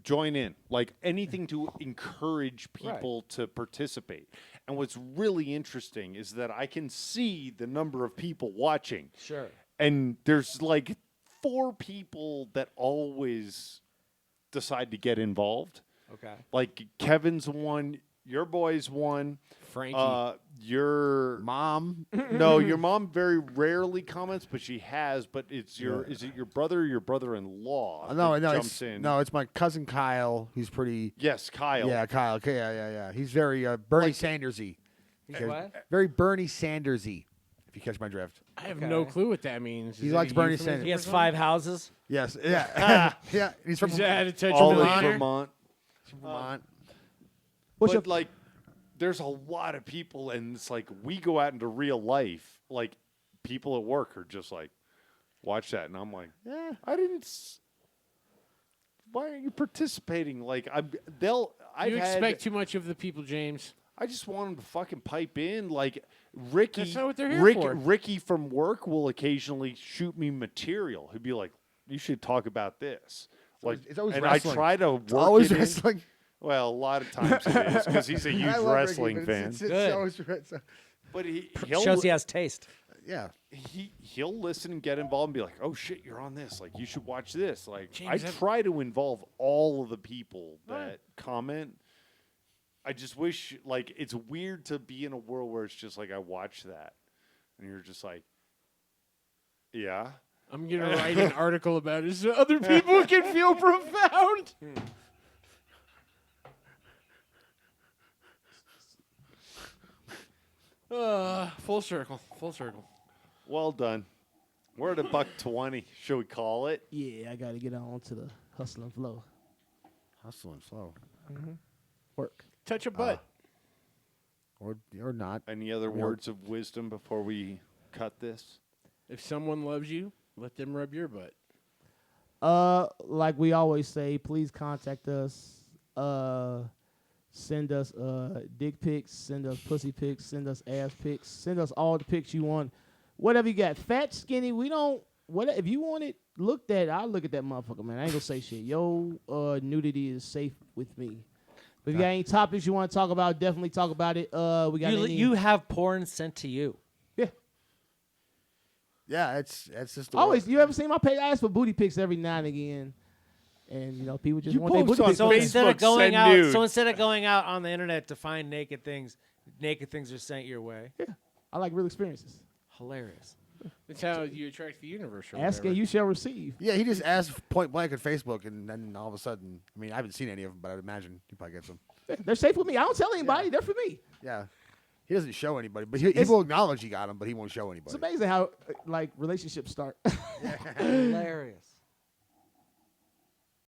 join in, like anything to encourage people to participate. And what's really interesting is that I can see the number of people watching. Sure. And there's like 4 people that always decide to get involved. Okay. Like Kevin's one, your boy's one. Frankie. Your mom. No, your mom very rarely comments, but she has. But it's is it your brother or your brother-in-law? No, that no, jumps it's, in. no, it's my cousin Kyle. He's pretty. Yes, Kyle. Yeah, Kyle. Okay, yeah. He's very Bernie Sandersy. He's what? Very Bernie Sandersy. If you catch my drift. I have okay. no clue what that means. He Is that likes a Bernie euphemism Sanders. He or has something? 5 houses. Yes. Yeah. Yeah. He's from He's out of touch All with of Vermont. Vermont. Vermont. What's But your like, there's a lot of people, and it's like we go out into real life. Like, people at work are just like, watch that, and I'm like, Yeah. I didn't. Why are you participating? Like, I've You had, expect too much of the people, James. I just want him to fucking pipe in. Like Ricky, That's not what they're here for. Ricky from work will occasionally shoot me material. He'd be like, "You should talk about this." Like, it's always and wrestling. I try to work Always it in. wrestling. Well, a lot of times it is because he's a huge I love wrestling Ricky, but fan. it's Good. always wrestling. But Shows he has taste. Yeah. he'll listen and get involved and be like, "Oh shit, you're on this. Like, you should watch this." Like, James, I try to involve all of the people that comment. I just wish, like, it's weird to be in a world where it's just like I watch that, and you're just like, "Yeah." I'm gonna write an article about it so other people can feel profound. Full circle. Full circle. Well done. We're at $1.20. Should we call it? Yeah, I got to get on to the hustle and flow. Hustle and flow. Work. Touch a butt. Or not. Any other words of wisdom before we cut this? If someone loves you, let them rub your butt. Like we always say, please contact us. Send us dick pics, send us pussy pics, send us ass pics, send us all the pics you want. Whatever you got. Fat, skinny, we don't if you want it looked at, I'll look at that motherfucker, man. I ain't gonna say shit. Yo, nudity is safe with me. But if you got any topics you want to talk about, definitely talk about it. We got You have porn sent to you. yeah. Yeah, it's just the Always. way- You ever seen my page? I ask for booty pics every now and again. And people just You want their post booty on pics. So Facebook, instead of going send out, nude. so instead of going out on the internet to find naked things are sent your way. Yeah. I like real experiences. Hilarious. That's how you attract the universe. Or Ask and whatever. you shall receive. Yeah, he just asked point blank on Facebook, and then all of a sudden, I mean, I haven't seen any of them, but I'd imagine he probably gets them. They're safe with me. I don't tell anybody. They're for me. Yeah. He doesn't show anybody, but he It's- will acknowledge he got them, but he won't show It's anybody. amazing how relationships start. Hilarious.